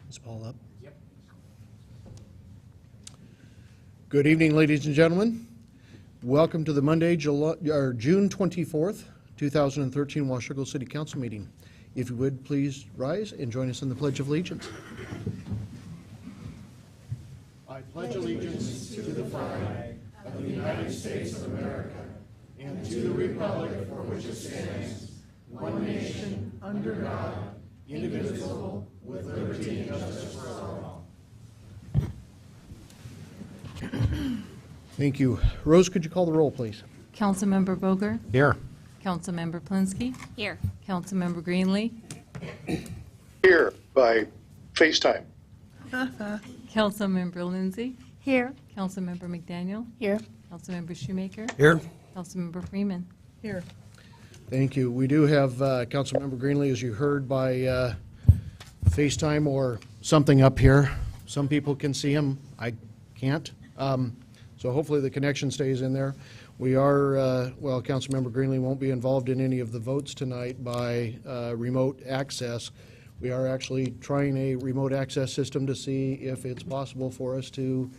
Is Paul up? Yep. Good evening, ladies and gentlemen. Welcome to the Monday, June 24th, 2013 Washougal City Council meeting. If you would, please rise and join us in the Pledge of Allegiance. I pledge allegiance to the flag of the United States of America and to the republic for which it stands, one nation, under God, indivisible, with liberty and justice for all. Thank you. Rose, could you call the roll, please? Councilmember Boger, Here. Councilmember Plinsky, Here. Councilmember Greenlee, Here by FaceTime. Councilmember Lindsay, Here. Councilmember McDaniel, Here. Councilmember Shoemaker, Here. Councilmember Freeman. Here. Thank you. We do have Councilmember Greenlee, as you heard, by FaceTime or something up here. Some people can see him. I can't. So hopefully the connection stays in there. We are, well, Councilmember Greenlee won't be involved in any of the votes tonight by remote access. We are actually trying a remote access system to see if it's possible for us to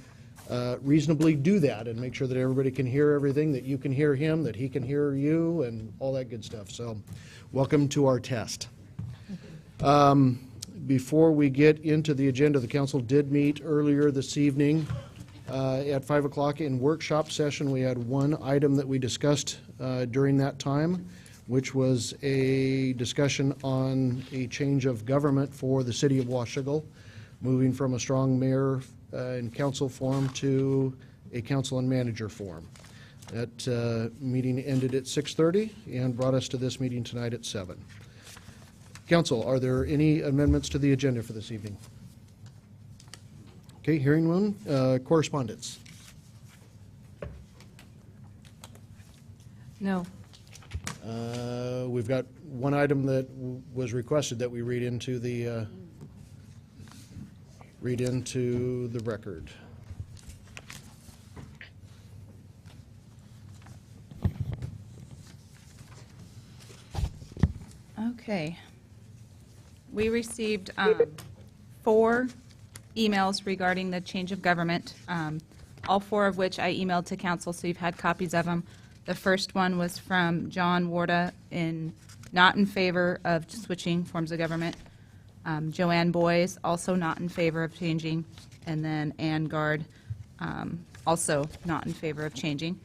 reasonably do that and make sure that everybody can hear everything, that you can hear him, that he can hear you, and all that good stuff. So welcome to our test. Before we get into the agenda, the council did meet earlier this evening at 5 o'clock in workshop session. We had one item that we discussed during that time, which was a discussion on a change of government for the city of Washougal, moving from a strong mayor and council form to a council and manager form. That meeting ended at 6:30 and brought us to this meeting tonight at 7. Council, are there any amendments to the agenda for this evening? Okay, hearing none. Correspondence. No. We've got one item that was requested that we read into the record. Okay. We received 4 emails regarding the change of government, all 4 of which I emailed to council, so you've had copies of them. The first one was from John Warda, not in favor of switching forms of government. Joanne Boys, also not in favor of changing. And then Ann Gard, also not in favor of changing.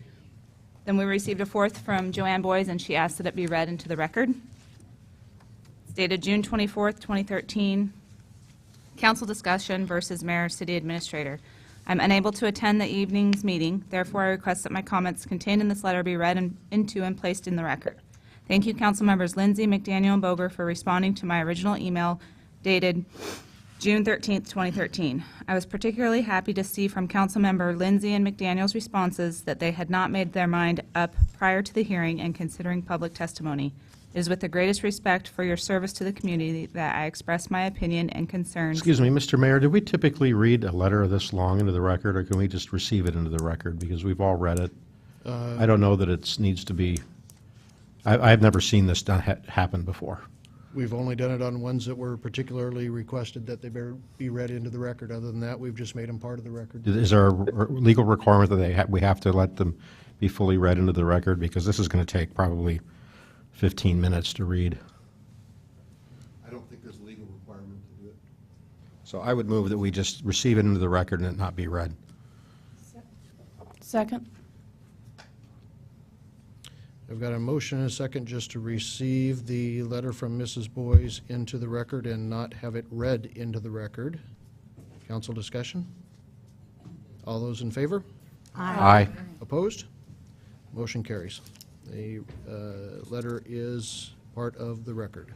Then we received a 4th from Joanne Boys, and she asked that it be read into the record. It's dated June 24th, 2013. Council discussion versus Mayor City Administrator. I'm unable to attend the evening's meeting, therefore I request that my comments contained in this letter be read into and placed in the record. Thank you, Council Members Lindsay, McDaniel, and Boger for responding to my original email dated June 13th, 2013. I was particularly happy to see from Councilmember Lindsay and McDaniel's responses that they had not made their mind up prior to the hearing and considering public testimony. It is with the greatest respect for your service to the community that I express my opinion and concerns. Excuse me, Mr. Mayor, do we typically read a letter this long into the record, or can we just receive it into the record? Because we've all read it. I don't know that it needs to be, I've never seen this happen before. We've only done it on ones that were particularly requested that they be read into the record. Other than that, we've just made them part of the record. Is there a legal requirement that we have to let them be fully read into the record? Because this is going to take probably 15 minutes to read. I don't think there's a legal requirement to do it. So I would move that we just receive it into the record and it not be read. Second. I've got a motion and a second just to receive the letter from Mrs. Boys into the record and not have it read into the record. Council discussion? All those in favor? Aye. Opposed? Motion carries. The letter is part of the record.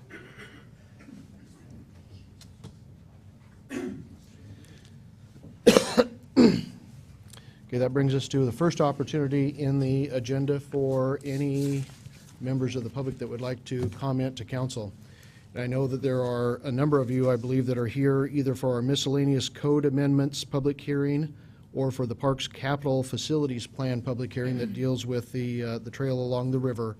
Okay, that brings us to the first opportunity in the agenda for any members of the public that would like to comment to council. And I know that there are a number of you, I believe, that are here either for our miscellaneous code amendments public hearing or for the Parks Capital Facilities Plan public hearing that deals with the trail along the river.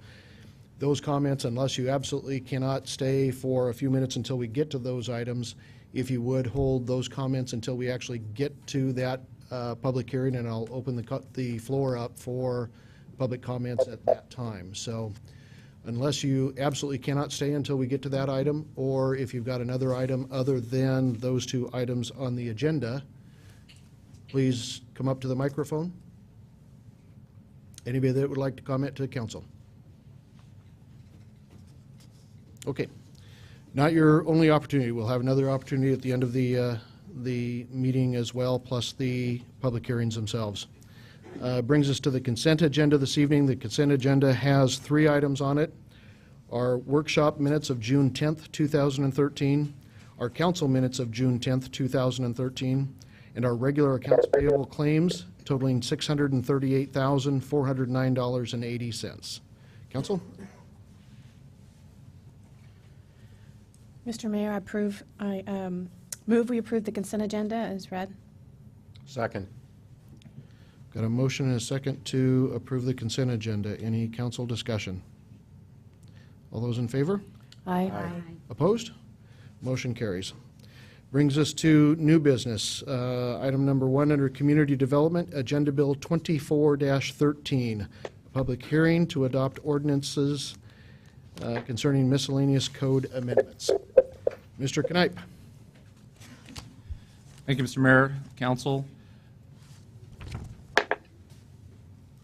those comments, unless you absolutely cannot stay for a few minutes until we get to those items, if you would hold those comments until we actually get to that public hearing, and I'll open the floor up for public comments at that time. So unless you absolutely cannot stay until we get to that item, or if you've got another item other than those two items on the agenda, please come up to the microphone. Anybody that would like to comment to the council? Okay. Not your only opportunity. We'll have another opportunity at the end of the meeting as well, plus the public hearings themselves. Brings us to the consent agenda this evening. The consent agenda has 3 items on it. Our workshop minutes of June 10th, 2013, our council minutes of June 10th, 2013, and our regular accounts payable claims totaling $638,409.80. Council? Mr. Mayor, I move we approve the consent agenda as read. Second. Got a motion and a second to approve the consent agenda. Any council discussion? All those in favor? Aye. Opposed? Motion carries. Brings us to new business. Item number 1 under Community Development, Agenda Bill 24-13, a public hearing to adopt ordinances concerning miscellaneous code amendments. Mr. Knipe. Thank you, Mr. Mayor, Council.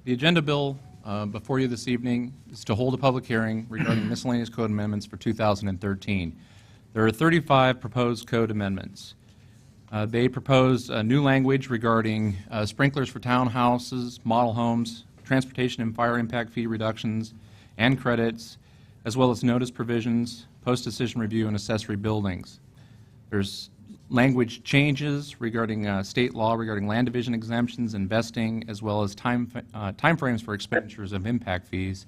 The agenda bill before you this evening is to hold a public hearing regarding miscellaneous code amendments for 2013. There are 35 proposed code amendments. They propose new language regarding sprinklers for townhouses, model homes, transportation and fire impact fee reductions and credits, as well as notice provisions, post-decision review, and accessory buildings. There's language changes regarding state law regarding land division exemptions, investing, as well as time frames for expenditures of impact fees,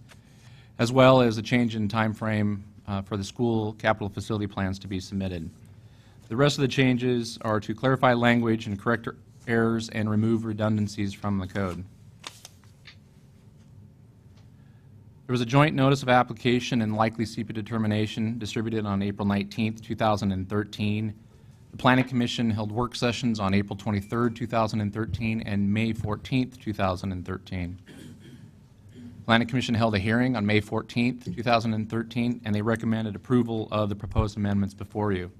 as well as a change in time frame for the school capital facility plans to be submitted. The rest of the changes are to clarify language and correct errors and remove redundancies from the code. There was a joint notice of application and likely CEPA determination distributed on April 19th, 2013. The Planning Commission held work sessions on April 23rd, 2013 and May 14th, 2013. Planning Commission held a hearing on May 14th, 2013, and they recommended approval of the proposed amendments before you.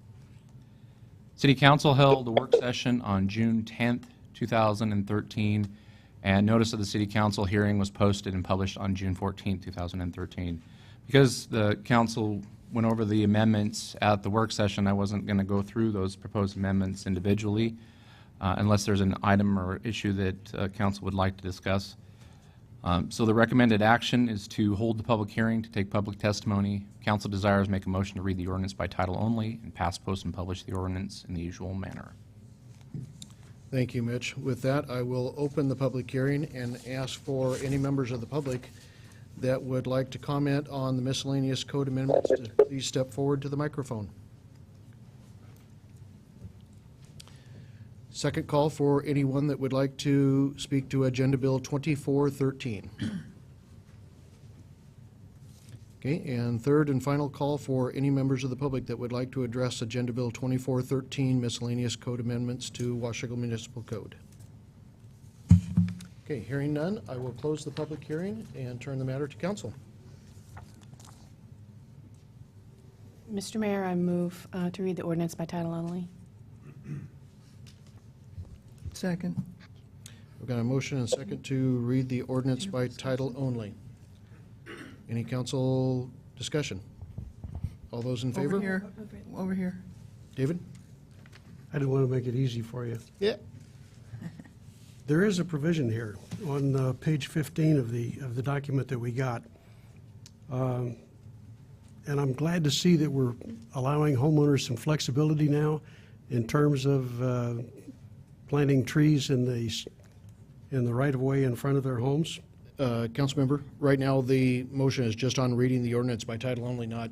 City Council held a work session on June 10th, 2013, and notice of the City Council hearing was posted and published on June 14th, 2013. Because the Council went over the amendments at the work session, I wasn't going to go through those proposed amendments individually unless there's an item or issue that Council would like to discuss. So the recommended action is to hold the public hearing to take public testimony. Council desires make a motion to read the ordinance by title only and pass, post, and publish the ordinance in the usual manner. Thank you, Mitch. With that, I will open the public hearing and ask for any members of the public that would like to comment on the miscellaneous code amendments to please step forward to the microphone. Second call for anyone that would like to speak to Agenda Bill 2413. Okay, and third and final call for any members of the public that would like to address Agenda Bill 2413 miscellaneous code amendments to Washougal Municipal Code. Okay, hearing none, I will close the public hearing and turn the matter to council. Mr. Mayor, I move to read the ordinance by title only. Second. We've got a motion and a second to read the ordinance by title only. Any council discussion? All those in favor? Over here. Over here. David? I didn't want to make it easy for you. Yeah. There is a provision here on page 15 of the document that we got. And I'm glad to see that we're allowing homeowners some flexibility now in terms of planting trees in the right-of-way in front of their homes. Councilmember, right now the motion is just on reading the ordinance by title only, not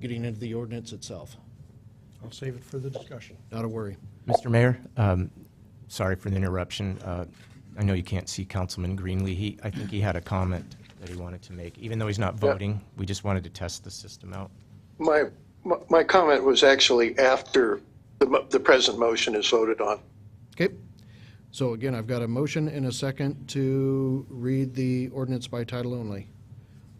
getting into the ordinance itself. I'll save it for the discussion. Not a worry. Mr. Mayor, sorry for the interruption. I know you can't see Councilman Greenlee. I think he had a comment that he wanted to make. Even though he's not voting, we just wanted to test the system out. My comment was actually after the present motion is voted on. Okay. So again, I've got a motion and a second to read the ordinance by title only.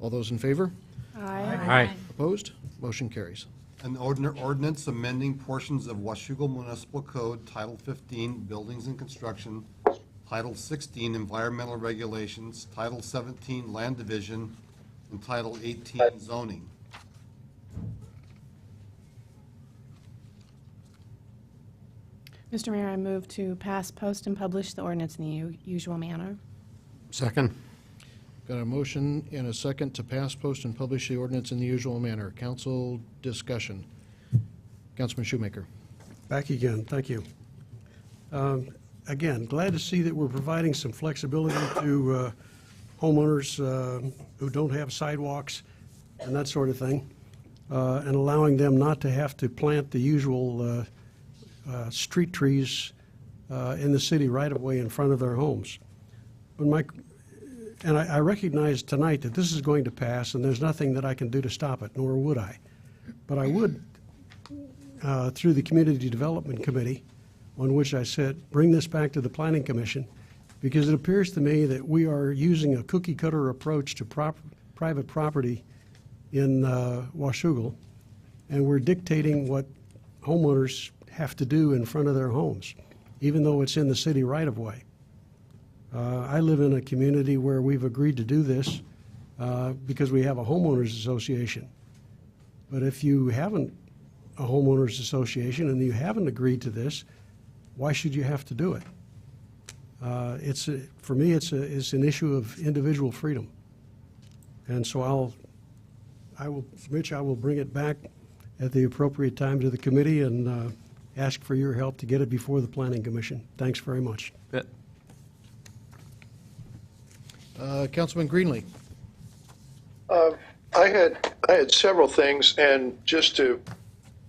All those in favor? Aye. Opposed? Motion carries. An ordinance amending portions of Washougal Municipal Code, Title 15, Buildings and Construction, Title 16, Environmental Regulations, Title 17, Land Division, and Title 18, Zoning. Mr. Mayor, I move to pass, post, and publish the ordinance in the usual manner. Second. Got a motion and a second to pass, post, and publish the ordinance in the usual manner. Council discussion. Councilman Shoemaker. Back again, thank you. Again, glad to see that we're providing some flexibility to homeowners who don't have sidewalks and that sort of thing, and allowing them not to have to plant the usual street trees in the city right-of-way in front of their homes. And I recognize tonight that this is going to pass, and there's nothing that I can do to stop it, nor would I. But I would, through the Community Development Committee, on which I said, bring this back to the Planning Commission, because it appears to me that we are using a cookie-cutter approach to private property in Washougal, and we're dictating what homeowners have to do in front of their homes, even though it's in the city right-of-way. I live in a community where we've agreed to do this because we have a homeowners association. But if you haven't a homeowners association and you haven't agreed to this, why should you have to do it? For me, it's an issue of individual freedom. And so Mitch, I will bring it back at the appropriate time to the committee and ask for your help to get it before the Planning Commission. Thanks very much. Bet. Councilman Greenlee. I had several things, and just to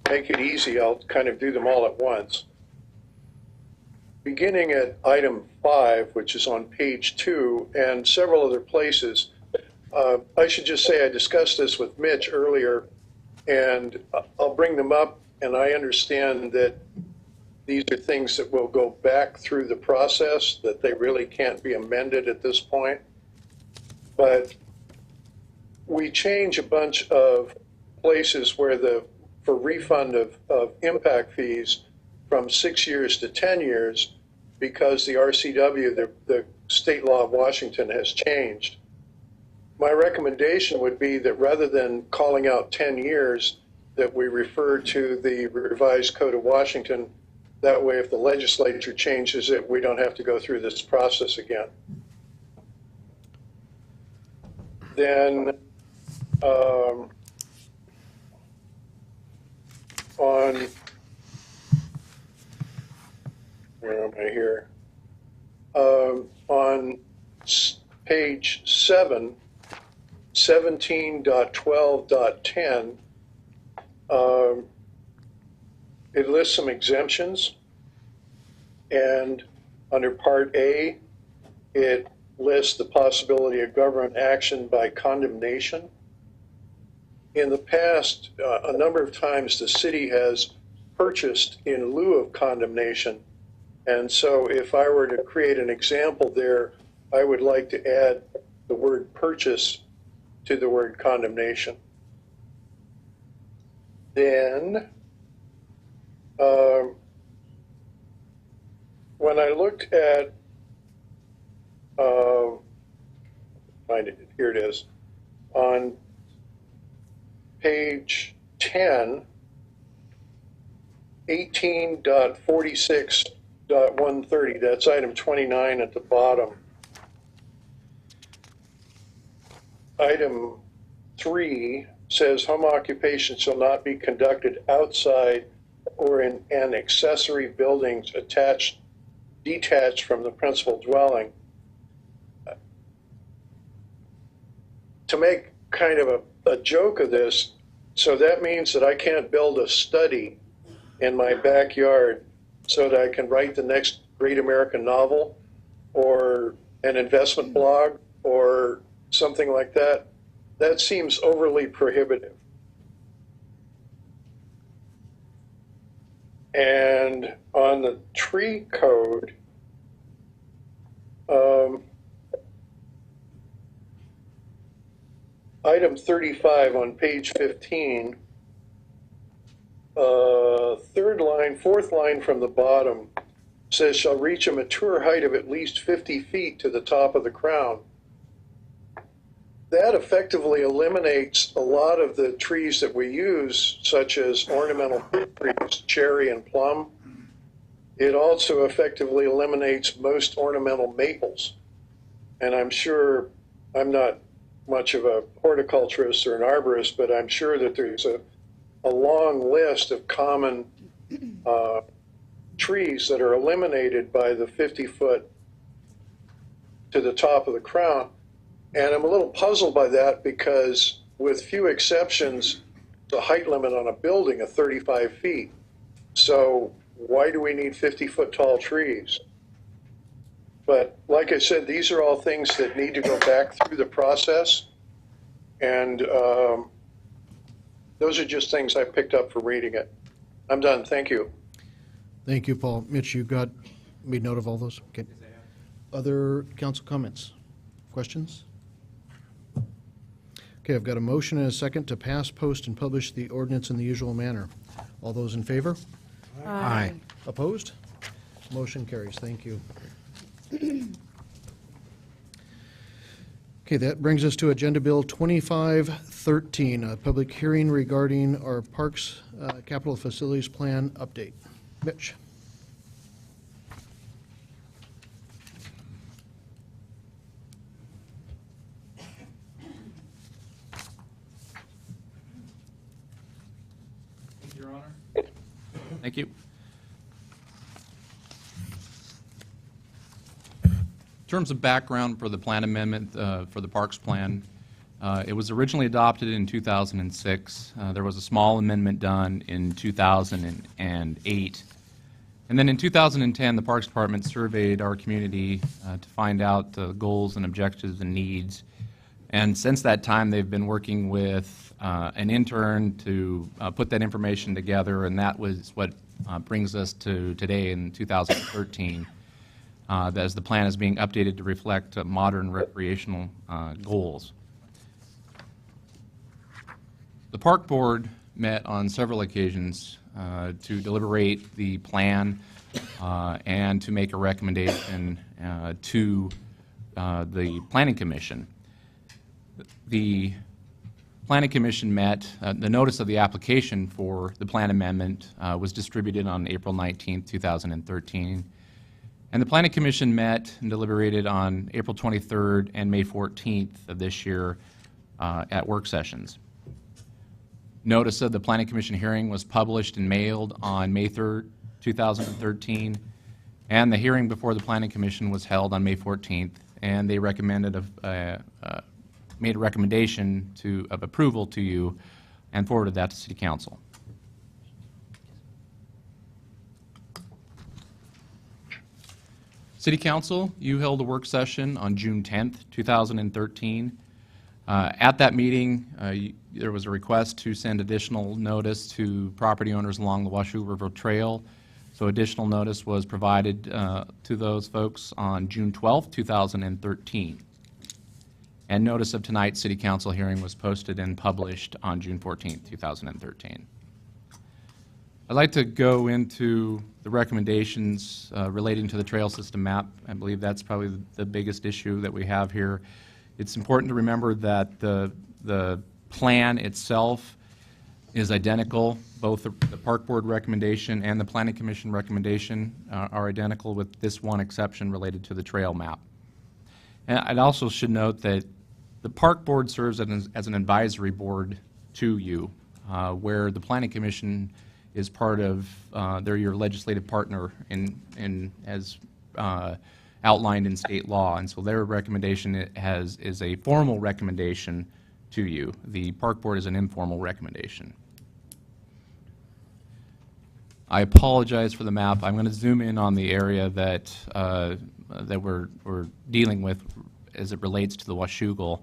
make it easy, I'll kind of do them all at once. Beginning at item 5, which is on page 2, and several other places, I should just say I discussed this with Mitch earlier, and I'll bring them up, and I understand that these are things that will go back through the process, that they really can't be amended at this point. But we change a bunch of places where for refund of impact fees from 6 years to 10 years because the RCW, the state law of Washington, has changed. My recommendation would be that rather than calling out 10 years, that we refer to the revised Code of Washington. That way, if the legislature changes it, we don't have to go through this process again. Then on, where am I here? On page 7, 17.12.10, it lists some exemptions, and under Part A, it lists the possibility of government action by condemnation. In the past, a number of times the city has purchased in lieu of condemnation, and so if I were to create an example there, I would like to add the word purchase to the word condemnation. Then, when I looked at, find it, here it is, on page 10, 18.46.130, that's item 29 at the bottom. Item 3 says home occupation shall not be conducted outside or in an accessory buildings detached from the principal dwelling. To make kind of a joke of this, so that means that I can't build a study in my backyard so that I can write the next great American novel or an investment blog or something like that, that seems overly prohibitive. And on the tree code, item 35 on page 15, third line, fourth line from the bottom, says shall reach a mature height of at least 50 feet to the top of the crown. That effectively eliminates a lot of the trees that we use, such as ornamental trees, cherry and plum. It also effectively eliminates most ornamental maples. And I'm sure, I'm not much of a horticulturist or an arborist, but I'm sure that there's a long list of common trees that are eliminated by the 50-foot to the top of the crown. And I'm a little puzzled by that because, with few exceptions, the height limit on a building of 35 feet. So why do we need 50-foot tall trees? But like I said, these are all things that need to go back through the process. And those are just things I picked up for reading it. I'm done. Thank you. Thank you, Paul. Mitch, you made note of all those? Okay. Other council comments? Questions? Okay, I've got a motion and a second to pass, post, and publish the ordinance in the usual manner. All those in favor? Aye. Opposed? Motion carries. Thank you. Okay, that brings us to Agenda Bill 2513, a public hearing regarding our Parks Capital Facilities Plan update. Mitch? Your Honor. Thank you. In terms of background for the plan amendment for the Parks Plan, it was originally adopted in 2006. There was a small amendment done in 2008. And then in 2010, the Parks Department surveyed our community to find out the goals and objectives and needs. And since that time, they've been working with an intern to put that information together, and that was what brings us to today in 2013, as the plan is being updated to reflect modern recreational goals. The Park Board met on several occasions to deliberate the plan and to make a recommendation to the Planning Commission. The Planning Commission met, the notice of the application for the plan amendment was distributed on April 19, 2013. And the Planning Commission met and deliberated on April 23rd and May 14th of this year at work sessions. Notice of the Planning Commission hearing was published and mailed on May 3rd, 2013, and the hearing before the Planning Commission was held on May 14th, and they recommended made a recommendation of approval to you and forwarded that to City Council. City Council, you held a work session on June 10th, 2013. At that meeting, there was a request to send additional notice to property owners along the Washougal River Trail. So additional notice was provided to those folks on June 12th, 2013. And notice of tonight's City Council hearing was posted and published on June 14th, 2013. I'd like to go into the recommendations relating to the trail system map. I believe that's probably the biggest issue that we have here. It's important to remember that the plan itself is identical. Both the Park Board recommendation and the Planning Commission recommendation are identical, with this one exception related to the trail map. And I also should note that the Park Board serves as an advisory board to you, where the Planning Commission is part of, they're your legislative partner as outlined in state law, and so their recommendation is a formal recommendation to you. The Park Board is an informal recommendation. I apologize for the map. I'm going to zoom in on the area that we're dealing with as it relates to the Washougal.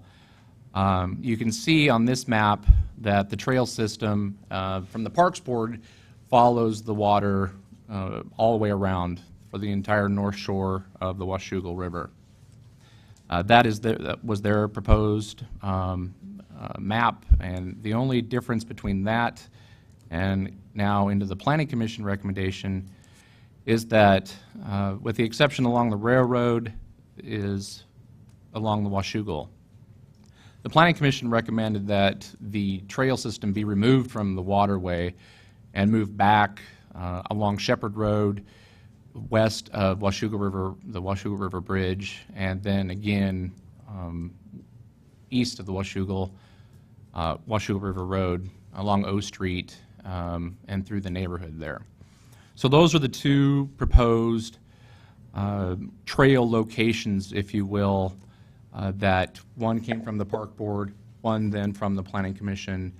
You can see on this map that the trail system from the Parks Board follows the water all the way around for the entire north shore of the Washougal River. That was their proposed map, and the only difference between that and now into the Planning Commission recommendation is that, with the exception along the railroad, is along the Washougal. The Planning Commission recommended that the trail system be removed from the waterway and moved back along Shepherd Road, west of Washougal River, the Washougal River Bridge, and then again east of the Washougal River Road along O Street and through the neighborhood there. So those are the two proposed trail locations, if you will, that one came from the Park Board, one then from the Planning Commission,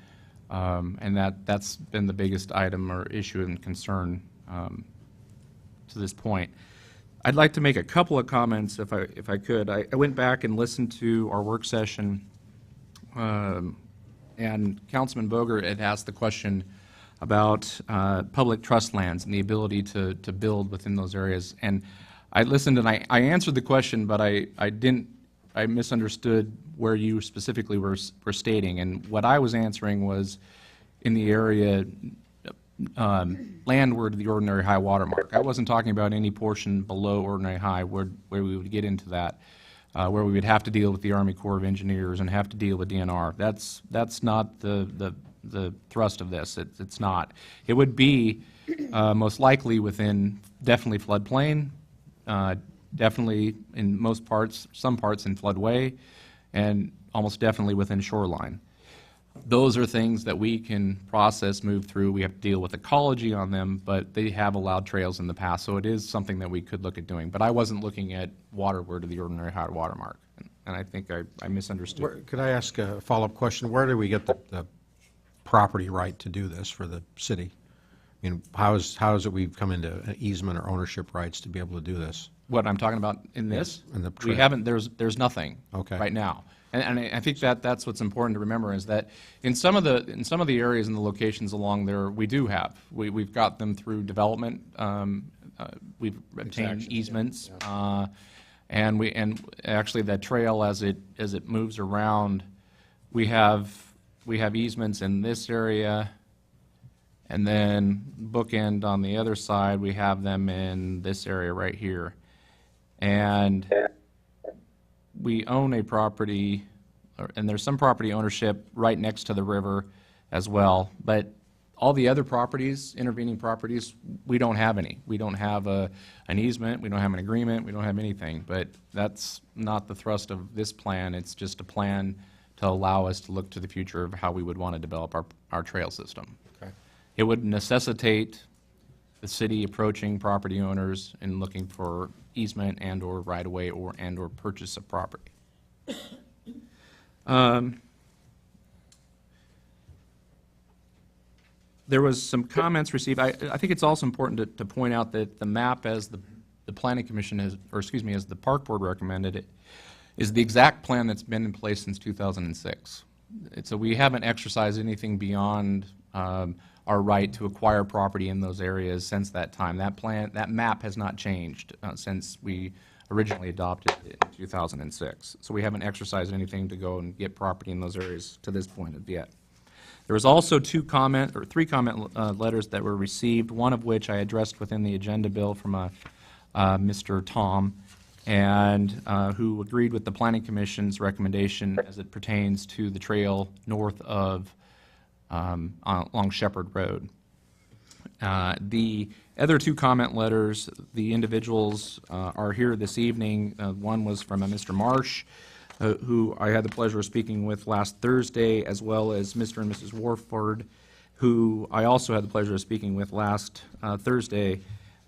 and that's been the biggest item or issue and concern to this point. I'd like to make a couple of comments if I could. I went back and listened to our work session, and Councilman Boger had asked the question about public trust lands and the ability to build within those areas. And I listened and I answered the question, but I misunderstood where you specifically were stating. And what I was answering was in the area landward of the ordinary high water mark. I wasn't talking about any portion below ordinary high where we would get into that, where we would have to deal with the Army Corps of Engineers and have to deal with DNR. That's not the thrust of this. It's not. It would be most likely within definitely floodplain, definitely in most parts, some parts in floodway, and almost definitely within shoreline. Those are things that we can process, move through. We have to deal with ecology on them, but they have allowed trails in the past, so it is something that we could look at doing. But I wasn't looking at waterward of the ordinary high water mark, and I think I misunderstood. Could I ask a follow-up question? Where do we get the property right to do this for the city? I mean, how is it we've come into easement or ownership rights to be able to do this? What I'm talking about in this? In the We trail. haven't, there's nothing Okay. right now. And I think that's what's important to remember is that in some of the areas and the locations along there, we do have. We've got them through development. We've obtained easements. And actually that trail as it moves around, we have easements in this area, and then bookend on the other side, we have them in this area right here. And we own a property, and there's some property ownership right next to the river as well, but all the other properties, intervening properties, we don't have any. We don't have an easement, we don't have an agreement, we don't have anything, but that's not the thrust of this plan. It's just a plan to allow us to look to the future of how we would want to develop our trail system. Okay. It would necessitate the city approaching property owners and looking for easement and/or right-of-way and/or purchase of property. There was some comments received. I think it's also important to point out that the map as the Planning Commission has, or excuse me, as the Park Board recommended it, is the exact plan that's been in place since 2006. So we haven't exercised anything beyond our right to acquire property in those areas since that time. That map has not changed since we originally adopted it in 2006. So we haven't exercised anything to go and get property in those areas to this point yet. There was also three comment letters that were received, one of which I addressed within the agenda bill from Mr. Tom, and who agreed with the Planning Commission's recommendation as it pertains to the trail north of along Shepherd Road. The other two comment letters, the individuals are here this evening. One was from a Mr. Marsh, who I had the pleasure of speaking with last Thursday, as well as Mr. and Mrs. Warford, who I also had the pleasure of speaking with last Thursday.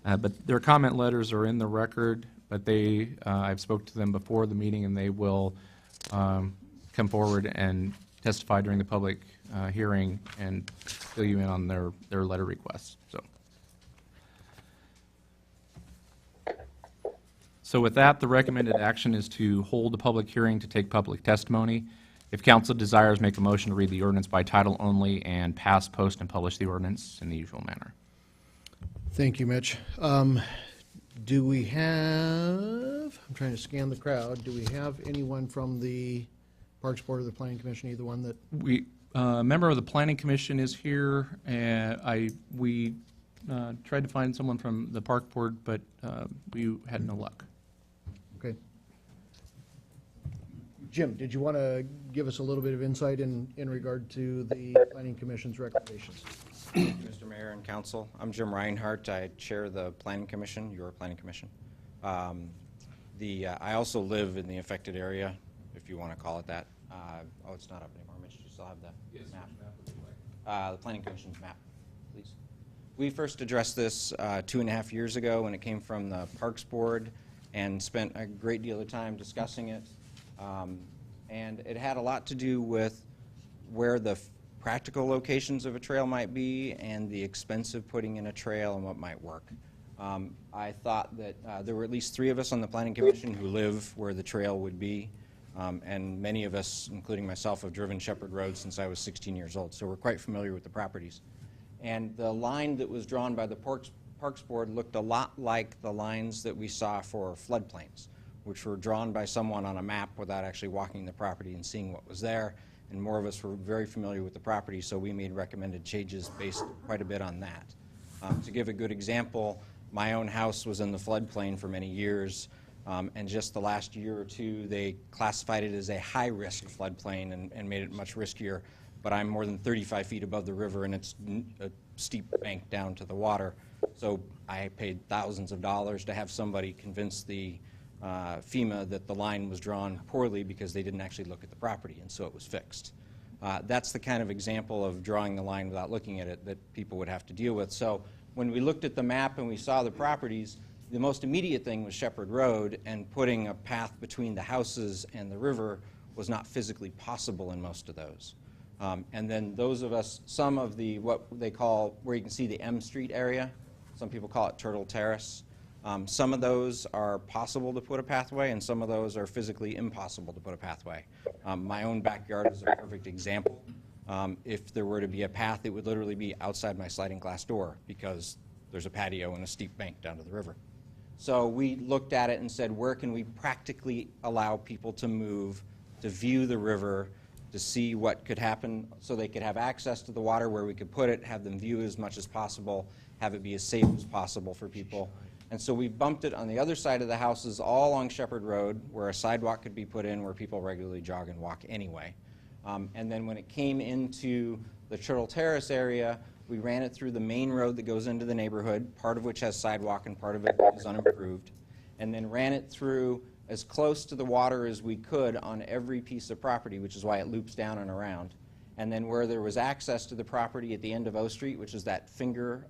But their comment letters are in the record, but I've spoke to them before the meeting, and they will come forward and testify during the public hearing and fill you in on their letter requests. So with that, the recommended action is to hold a public hearing to take public testimony. If council desires, make a motion to read the ordinance by title only and pass, post, and publish the ordinance in the usual manner. Thank you, Mitch. Do we have, I'm trying to scan the crowd, do we have anyone from the Parks Board or the Planning Commission, either one that, A member of the Planning Commission is here, and we tried to find someone from the Park Board, but we had no luck. okay. Jim, did you want to give us a little bit of insight in regard to the Planning Commission's recommendations? Mr. Mayor and Council, I'm Jim Reinhardt. I chair the Planning Commission, your Planning Commission. I also live in the affected area, if you want to call it that. Oh, it's not up anymore. Mitch, you still have the map? The Planning Commission's map, please. We first addressed this 2.5 years ago when it came from the Parks Board and spent a great deal of time discussing it. And it had a lot to do with where the practical locations of a trail might be and the expense of putting in a trail and what might work. I thought that there were at least 3 of us on the Planning Commission who live where the trail would be, and many of us, including myself, have driven Shepherd Road since I was 16 years old, so we're quite familiar with the properties. And the line that was drawn by the Parks Board looked a lot like the lines that we saw for floodplains, which were drawn by someone on a map without actually walking the property and seeing what was there. And more of us were very familiar with the property, so we made recommended changes based quite a bit on that. To give a good example, my own house was in the floodplain for many years, and just the last year or two, they classified it as a high-risk floodplain and made it much riskier. But I'm more than 35 feet above the river, and it's a steep bank down to the water. So I paid thousands of dollars to have somebody convince the FEMA that the line was drawn poorly because they didn't actually look at the property, and so it was fixed. That's the kind of example of drawing the line without looking at it that people would have to deal with. So when we looked at the map and we saw the properties, the most immediate thing was Shepherd Road, and putting a path between the houses and the river was not physically possible in most of those. And then those of us, some of the, what they call, where you can see the M Street area, some people call it Turtle Terrace. Some of those are possible to put a pathway, and some of those are physically impossible to put a pathway. My own backyard is a perfect example. If there were to be a path, it would literally be outside my sliding glass door because there's a patio and a steep bank down to the river. So we looked at it and said, where can we practically allow people to move, to view the river, to see what could happen so they could have access to the water where we could put it, have them view as much as possible, have it be as safe as possible for people. And so we bumped it on the other side of the houses all along Shepherd Road where a sidewalk could be put in where people regularly jog and walk anyway. And then when it came into the Turtle Terrace area, we ran it through the main road that goes into the neighborhood, part of which has sidewalk and part of it is unimproved, and then ran it through as close to the water as we could on every piece of property, which is why it loops down and around. And then where there was access to the property at the end of O Street, which is that finger,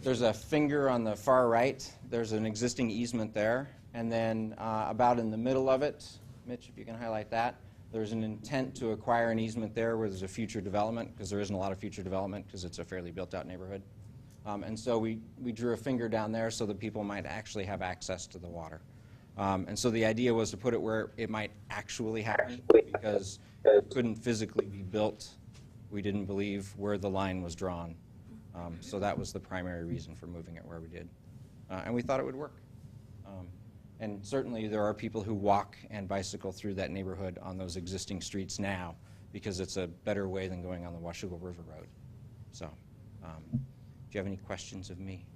there's a finger on the far right. There's an existing easement there. And then about in the middle of it, Mitch, if you can highlight that, there's an intent to acquire an easement there where there's a future development, because there isn't a lot of future development because it's a fairly built-out neighborhood. And so we drew a finger down there so that people might actually have access to the water. And so the idea was to put it where it might actually happen, because it couldn't physically be built. We didn't believe where the line was drawn. So that was the primary reason for moving it where we did. And we thought it would work. And certainly there are people who walk and bicycle through that neighborhood on those existing streets now because it's a better way than going on the Washougal River Road. So do you have any questions of me?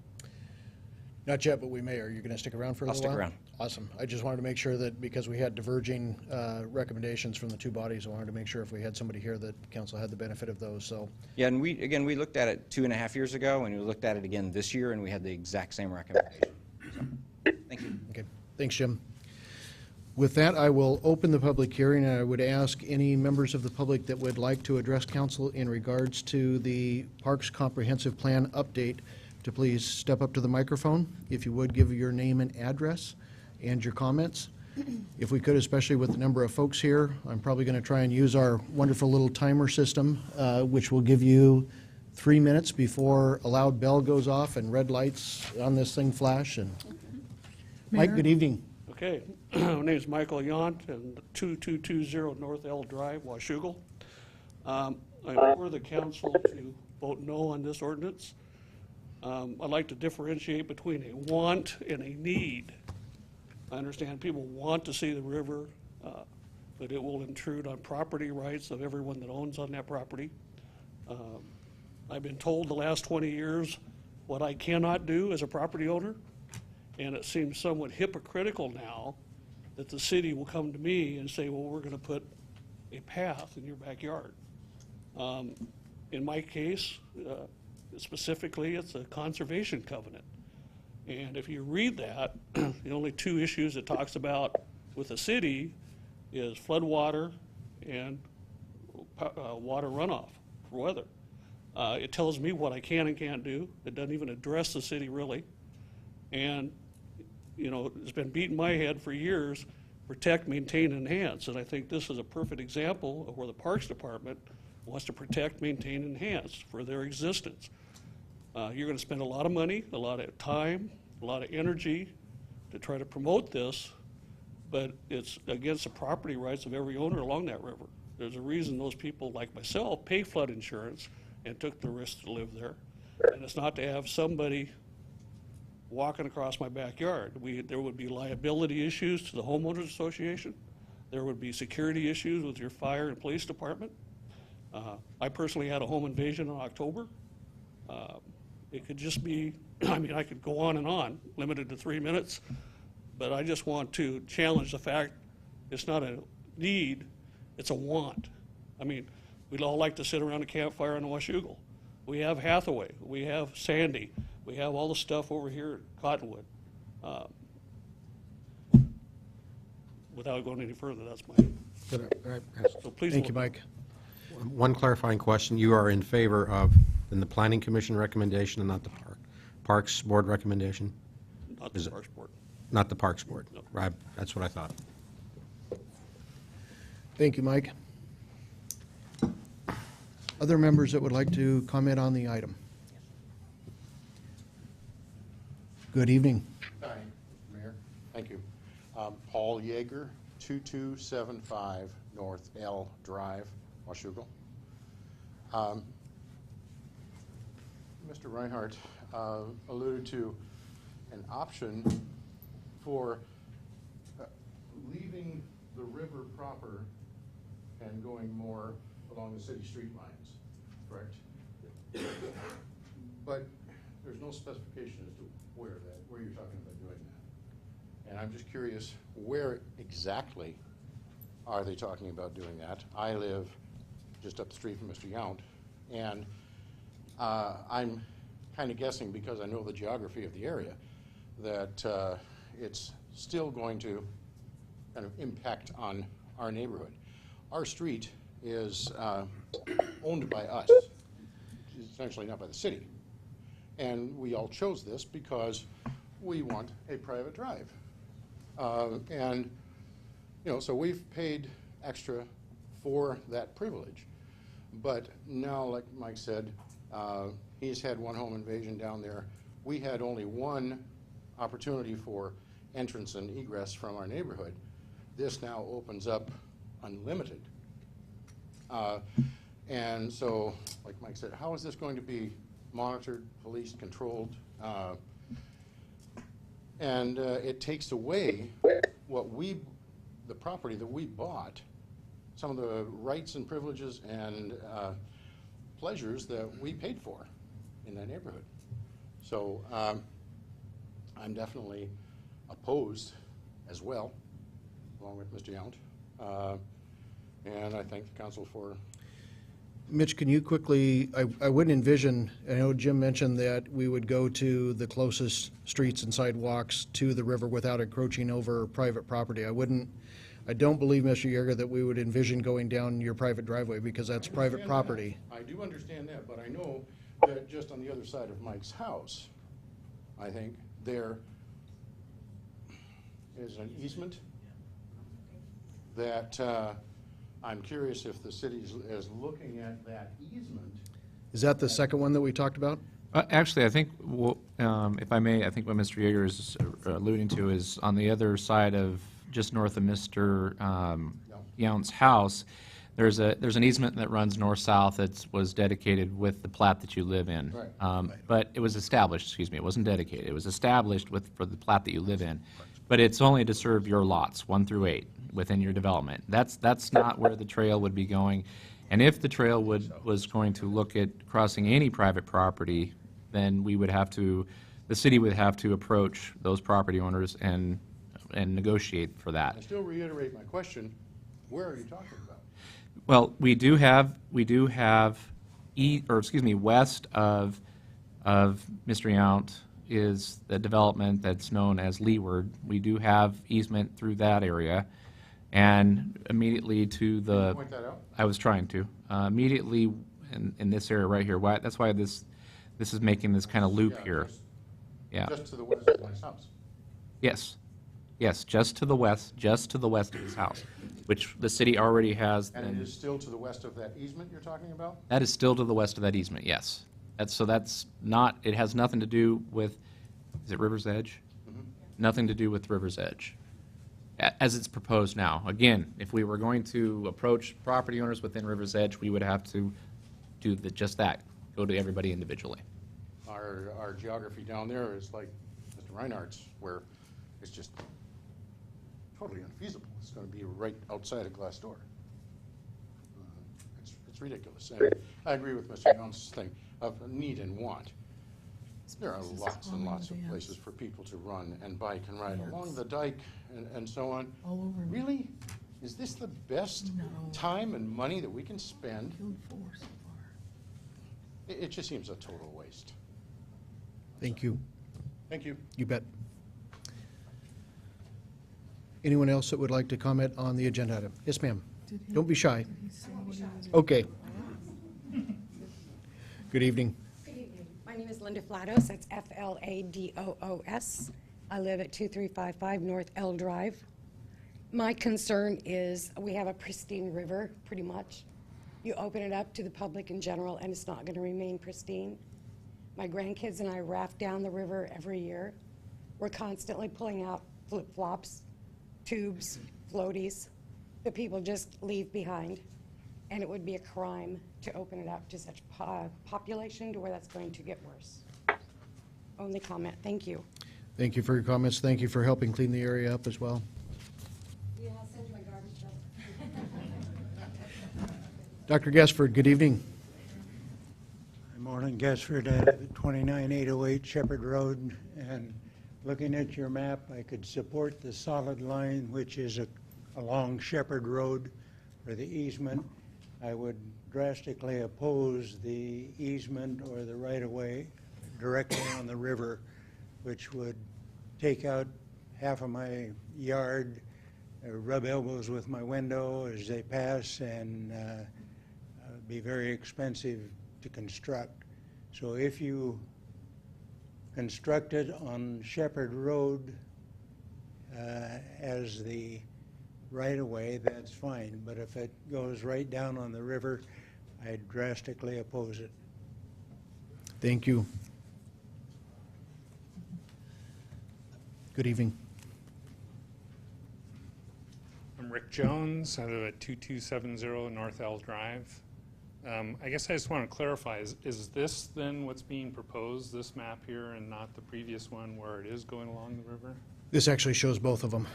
Not yet, but we may. Are you going to stick around for a little while? I'll stick around. Awesome. I just wanted to make sure that because we had diverging recommendations from the two bodies, I wanted to make sure if we had somebody here that council had the benefit of those. So yeah, and we looked at it 2.5 years ago, and we looked at it again this year, and we had the exact same recommendation. So, thank you. okay. Thanks, Jim. With that, I will open the public hearing, and I would ask any members of the public that would like to address council in regards to the Parks Comprehensive Plan update to please step up to the microphone. If you would, give your name and address and your comments. If we could, especially with the number of folks here, I'm probably going to try and use our wonderful little timer system, which will give you 3 minutes before a loud bell goes off and red lights on this thing flash. And Mike, Mayor? good evening. Okay, my name is Michael Yount, and 2220 North L Drive, Washougal. I implore the council to vote no on this ordinance. I'd like to differentiate between a want and a need. I understand people want to see the river, but it will intrude on property rights of everyone that owns on that property. I've been told the last 20 years what I cannot do as a property owner, and it seems somewhat hypocritical now that the city will come to me and say, well, we're going to put a path in your backyard. In my case, specifically, it's a conservation covenant. And if you read that, the only two issues it talks about with the city is floodwater and water runoff for weather. It tells me what I can and can't do. It doesn't even address the city really. And, you know, it's been beating my head for years, protect, maintain, and enhance. And I think this is a perfect example of where the Parks Department wants to protect, maintain, and enhance for their existence. You're going to spend a lot of money, a lot of time, a lot of energy to try to promote this, but it's against the property rights of every owner along that river. There's a reason those people like myself pay flood insurance and took the risk to live there. And it's not to have somebody walking across my backyard. There would be liability issues to the homeowners association. There would be security issues with your fire and police department. I personally had a home invasion in October. It could just be, I mean, I could go on, limited to 3 minutes, but I just want to challenge the fact it's not a need, it's a want. I mean, we'd all like to sit around a campfire in Washougal. We have Hathaway, we have Sandy, we have all the stuff over here at Cottonwood. Without going any further, that's my, so please. Thank you, Mike. One clarifying question. You are in favor of the Planning Commission recommendation and not the Parks Board recommendation? Not the Parks Board. Not the Parks Board? No. Right, that's what I thought. Thank you, Mike. Other members that would like to comment on the item? Good evening. Hi, Mayor. Thank you. Paul Yeager, 2275 North L Drive, Washougal. Mr. Reinhardt alluded to an option for leaving the river proper and going more along the city street lines, correct? But there's no specification as to where you're talking about doing that. And I'm just curious, where exactly are they talking about doing that? I live just up the street from Mr. Yount, and I'm kind of guessing, because I know the geography of the area, that it's still going to kind of impact on our neighborhood. Our street is owned by us, essentially not by the city. And we all chose this because we want a private drive. And, you know, so we've paid extra for that privilege. But now, like Mike said, he's had one home invasion down there. We had only one opportunity for entrance and egress from our neighborhood. This now opens up unlimited. And so, like Mike said, how is this going to be monitored, police controlled? And it takes away what the property that we bought, some of the rights and privileges and pleasures that we paid for in that neighborhood. So I'm definitely opposed as well, along with Mr. Yount. And I thank the council for. Mitch, can you quickly, I wouldn't envision, I know Jim mentioned that we would go to the closest streets and sidewalks to the river without encroaching over private property. I don't believe, Mr. Yeager, that we would envision going down your private driveway because that's private property. I do understand that, but I know that just on the other side of Mike's house, I think there is an easement that I'm curious if the city is looking at that easement. Is that the second one that we talked about? Actually, I think, if I may, I think what Mr. Yeager is alluding to is on the other side of, just north of Mr. Yount's house, there's an easement that runs north-south that was dedicated with the plat that you live in. Right. But it was established, excuse me, it wasn't dedicated, it was established for the plat that you live in. But it's only to serve your lots, 1 through 8, within your development. That's not where the trail would be going. And if the trail was going to look at crossing any private property, then we would have to, the city would have to approach those property owners and negotiate for that. I still reiterate my question, where are you talking about? Well, we do have west of Mr. Yount is the development that's known as Leeward. We do have easement through that area, and immediately to the. Can you point that out? I was trying to. Immediately in this area right here, that's why this is making this kind of loop Yeah, here. Yeah. Just to the west of my house. Yes. Yes, just to the west of his house, which the city already has. And then- it is still to the west of that easement you're talking about? That is still to the west of that easement, yes. That's not, it has nothing to do with, is it River's Edge? Nothing to do with River's Edge, as it's proposed now. Again, if we were going to approach property owners within River's Edge, we would have to do just that, go to everybody individually. Our geography down there is like Mr. Reinhardt's, where it's just totally unfeasible. It's going to be right outside of Glass Door. It's ridiculous. And I agree with Mr. Young's thing of need and want. There are lots and lots of places for people to run and bike and ride along the dike and so on. All over. Really? Is this the best time and money that we can spend? Killed 4 so far. It just seems a total waste. Thank you. Thank you. You bet. Anyone else that would like to comment on the agenda item? Yes, ma'am. Don't be shy. Did he say what he was? Okay. Good evening. Good evening. My name is Linda Flados. That's Fladoos. I live at 2355 North L Drive. My concern is we have a pristine river, pretty much. You open it up to the public in general, and it's not going to remain pristine. My grandkids and I raft down the river every year. We're constantly pulling out flip-flops, tubes, floaties that people just leave behind. And it would be a crime to open it up to such population to where that's going to get worse. Only comment. Thank you. Thank you for your comments. Thank you for helping clean the area up as well. Yeah, I'll send you my garbage truck. Dr. Gesford, good evening. Morning, Gesford, 29808 Shepherd Road, and looking at your map, I could support the solid line, which is along Shepherd Road for the easement. I would drastically oppose the easement or the right-of-way directly on the river, which would take out half of my yard, rub elbows with my window as they pass, and be very expensive to construct. So if you construct it on Shepherd Road as the right-of-way, that's fine. But if it goes right down on the river, I drastically oppose it. Thank you. Good evening. I'm Rick Jones. I live at 2270 North L Drive. I guess I just want to clarify, is this then what's being proposed, this map here, and not the previous one where it is going along the river? This actually shows both of them.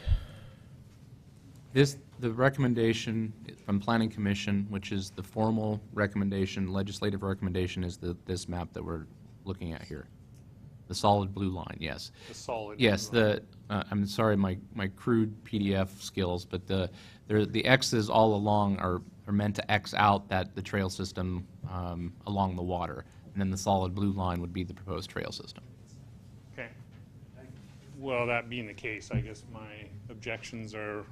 The recommendation from Planning Commission, which is the formal recommendation, legislative recommendation, is this map that we're looking at here. The solid blue line, yes. The solid Yes, blue line. I'm sorry, my crude PDF skills, but the X's all along are meant to X out the trail system along the water. And then the solid blue line would be the proposed trail system. Okay. Well, that being the case, I guess my objections are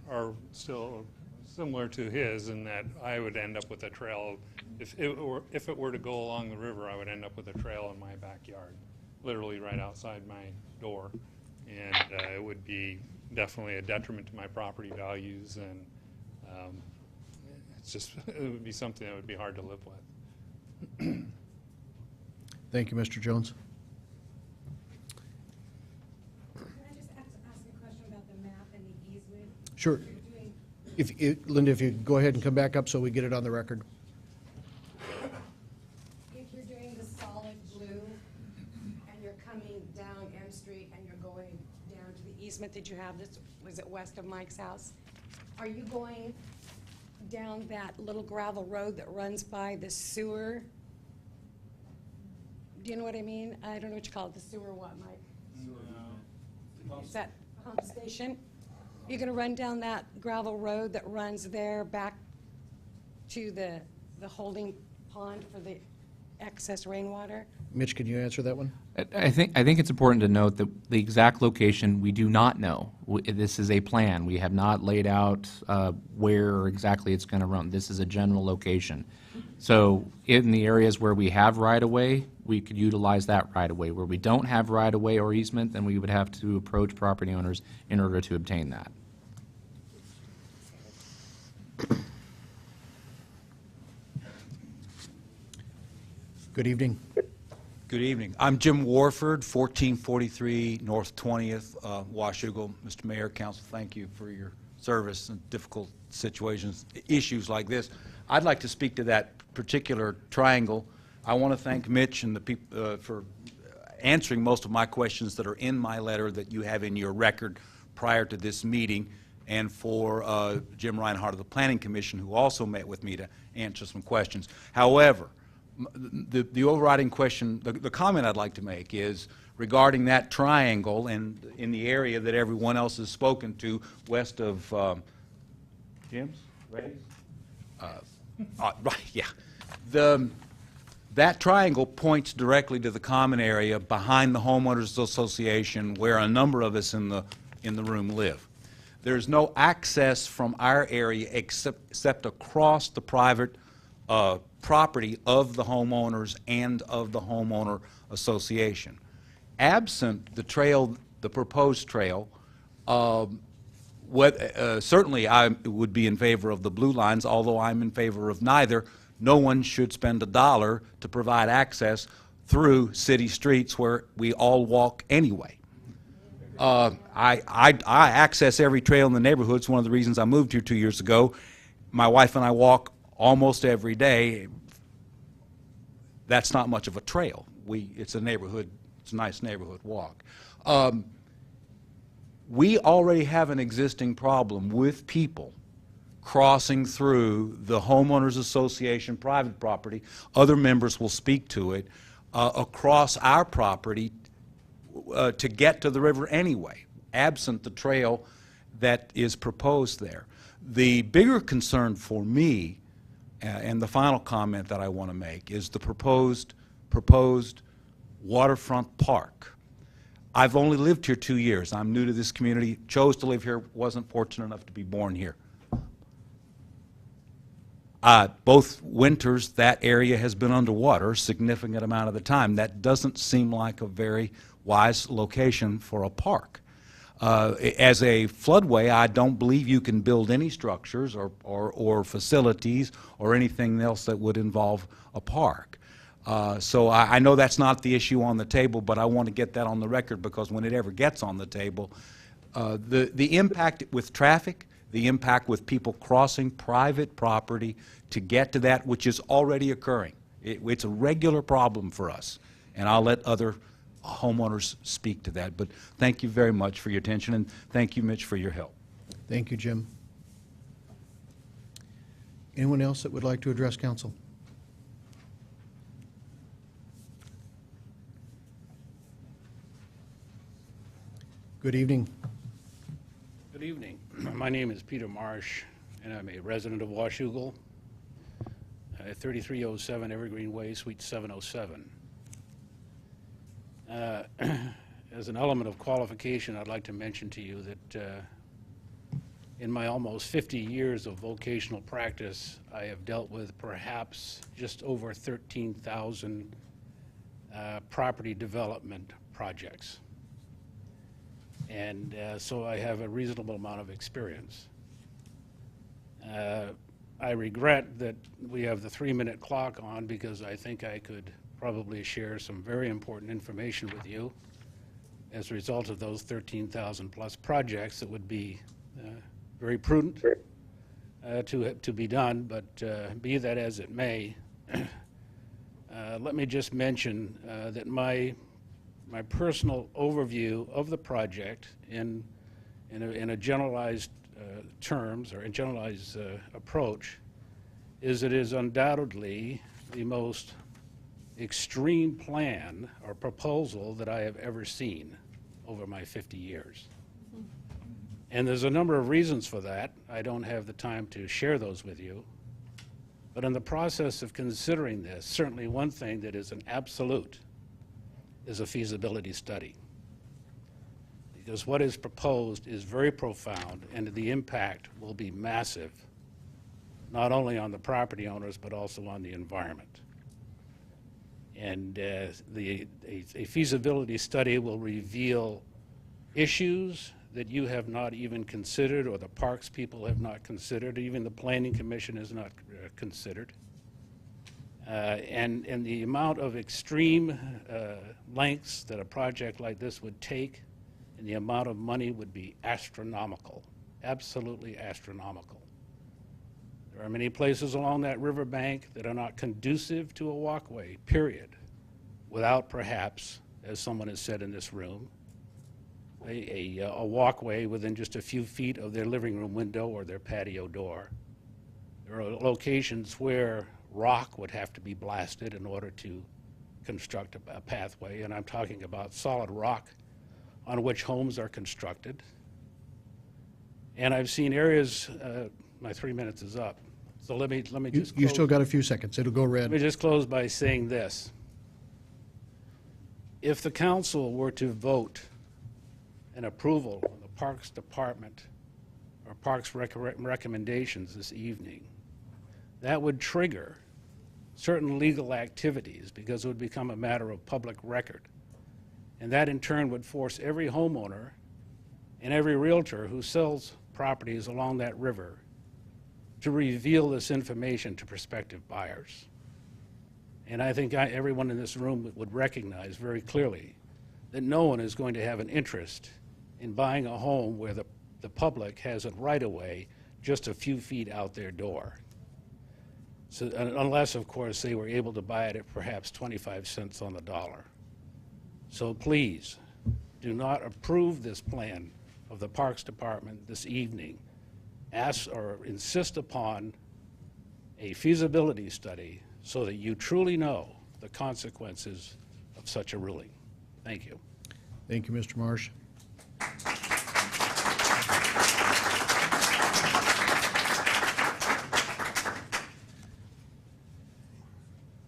still similar to his in that I would end up with a trail. If it were to go along the river, I would end up with a trail in my backyard, literally right outside my door. And it would be definitely a detriment to my property values, and it would be something that would be hard to live with. Thank you, Mr. Jones. Can I just ask a question about the map and the easement? Sure. Linda, if you go ahead and come back up so we get it on the record. If you're doing the solid blue and you're coming down M Street and you're going down to the easement that you have, this, was it west of Mike's house? Are you going down that little gravel road that runs by the sewer? Do you know what I mean? I don't know what you call it, the sewer what, Mike? Is that pump station? You're gonna run down that gravel road that runs there back to the holding pond for the excess rainwater? Mitch, can you answer that one? I think it's important to note that the exact location, we do not know. This is a plan. We have not laid out where exactly it's going to run. This is a general location. So in the areas where we have right-of-way, we could utilize that right-of-way. Where we don't have right-of-way or easement, then we would have to approach property owners in order to obtain that. Good evening. Good evening. I'm Jim Warford, 1443 North 20th, Washougal. Mr. Mayor, Council, thank you for your service in difficult situations, issues like this. I'd like to speak to that particular triangle. I want to thank Mitch and the people for answering most of my questions that are in my letter that you have in your record prior to this meeting, and for Jim Reinhardt of the Planning Commission, who also met with me to answer some questions. However, the overriding question, the comment I'd like to make is regarding that triangle and in the area that everyone else has spoken to west of Jim's? Ray's? Right, yeah. That triangle points directly to the common area behind the Homeowners Association where a number of us in the room live. There's no access from our area except across the private property of the homeowners and of the homeowner association. Absent the trail, the proposed trail, certainly I would be in favor of the blue lines, although I'm in favor of neither. No one should spend $1 to provide access through city streets where we all walk anyway. I access every trail in the neighborhood. It's one of the reasons I moved here 2 years ago. My wife and I walk almost every day. That's not much of a trail. It's a neighborhood, it's a nice neighborhood walk. We already have an existing problem with people crossing through the homeowners association private property. Other members will speak to it, across our property to get to the river anyway, absent the trail that is proposed there. The bigger concern for me, and the final comment that I want to make, is the proposed waterfront park. I've only lived here 2 years. I'm new to this community, chose to live here, wasn't fortunate enough to be born here. Both winters, that area has been underwater a significant amount of the time. That doesn't seem like a very wise location for a park. As a floodway, I don't believe you can build any structures or facilities or anything else that would involve a park. So I know that's not the issue on the table, but I want to get that on the record because when it ever gets on the table, the impact with traffic, the impact with people crossing private property to get to that which is already occurring. It's a regular problem for us, and I'll let other homeowners speak to that. But thank you very much for your attention, and thank you, Mitch, for your help. Thank you, Jim. Anyone else that would like to address council? Good evening. Good evening. My name is Peter Marsh, and I'm a resident of Washougal, 3307 Evergreen Way, Suite 707. As an element of qualification, I'd like to mention to you that in my almost 50 years of vocational practice, I have dealt with perhaps just over 13,000 property development projects. And so I have a reasonable amount of experience. I regret that we have the 3-minute clock on because I think I could probably share some very important information with you as a result of those 13,000-plus projects that would be very prudent to be done, but be that as it may, let me just mention that my personal overview of the project in a generalized terms or in generalized approach is it is undoubtedly the most extreme plan or proposal that I have ever seen over my 50 years. And there's a number of reasons for that. I don't have the time to share those with you. But in the process of considering this, certainly one thing that is an absolute is a feasibility study. Because what is proposed is very profound, and the impact will be massive, not only on the property owners, but also on the environment. And a feasibility study will reveal issues that you have not even considered, or the parks people have not considered, even the Planning Commission has not considered. And the amount of extreme lengths that a project like this would take and the amount of money would be astronomical, absolutely astronomical. There are many places along that riverbank that are not conducive to a walkway, period, without perhaps, as someone has said in this room, a walkway within just a few feet of their living room window or their patio door. There are locations where rock would have to be blasted in order to construct a pathway, and I'm talking about solid rock on which homes are constructed. And I've seen areas, my 3 minutes is up, so let me just You close. still got a few seconds. It'll go red. Let me just close by saying this. If the council were to vote an approval of the Parks Department or Parks recommendations this evening, that would trigger certain legal activities because it would become a matter of public record. And that in turn would force every homeowner and every realtor who sells properties along that river to reveal this information to prospective buyers. And I think everyone in this room would recognize very clearly that no one is going to have an interest in buying a home where the public has it right away just a few feet out their door. So, unless, of course, they were able to buy it at perhaps 25 cents on the dollar. So please, do not approve this plan of the Parks Department this evening. Ask or insist upon a feasibility study so that you truly know the consequences of such a ruling. Thank you. Thank you, Mr. Marsh.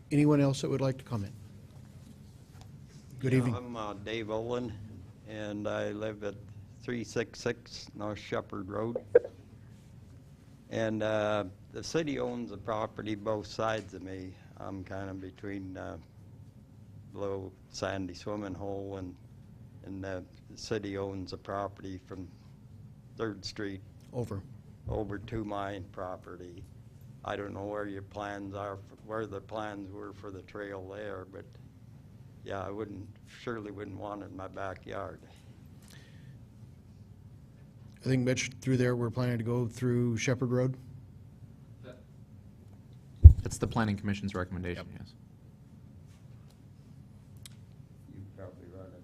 Anyone else that would like to comment? Good evening. I'm Dave Olin, and I live at 366 North Shepherd Road. And the city owns the property both sides of me. I'm kind of between below Sandy Swimming Hole, and the city owns the property from 3rd Street over to my property. I don't know where your plans are, where the plans were for the trail there, but yeah, I surely wouldn't want it in my backyard. I think, Mitch, through there, we're planning to go through Shepherd Road. That's the Planning Commission's recommendation, yes. You probably run it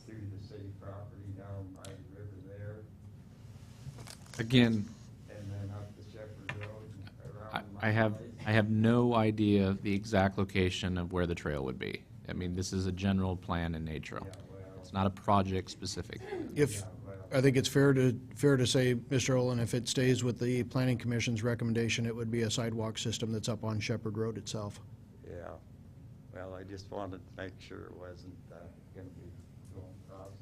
through the city property down by the river there, Again, and then up the Shepherd Road and around my I have no idea the exact location of where the trail would be. I mean, this is a general plan in nature. It's not a project specific. I think it's fair to say, Mr. Olin, if it stays with the Planning Commission's recommendation, it would be a sidewalk system that's up on Shepherd Road itself. Yeah, well, I just wanted to make sure it wasn't going to be going across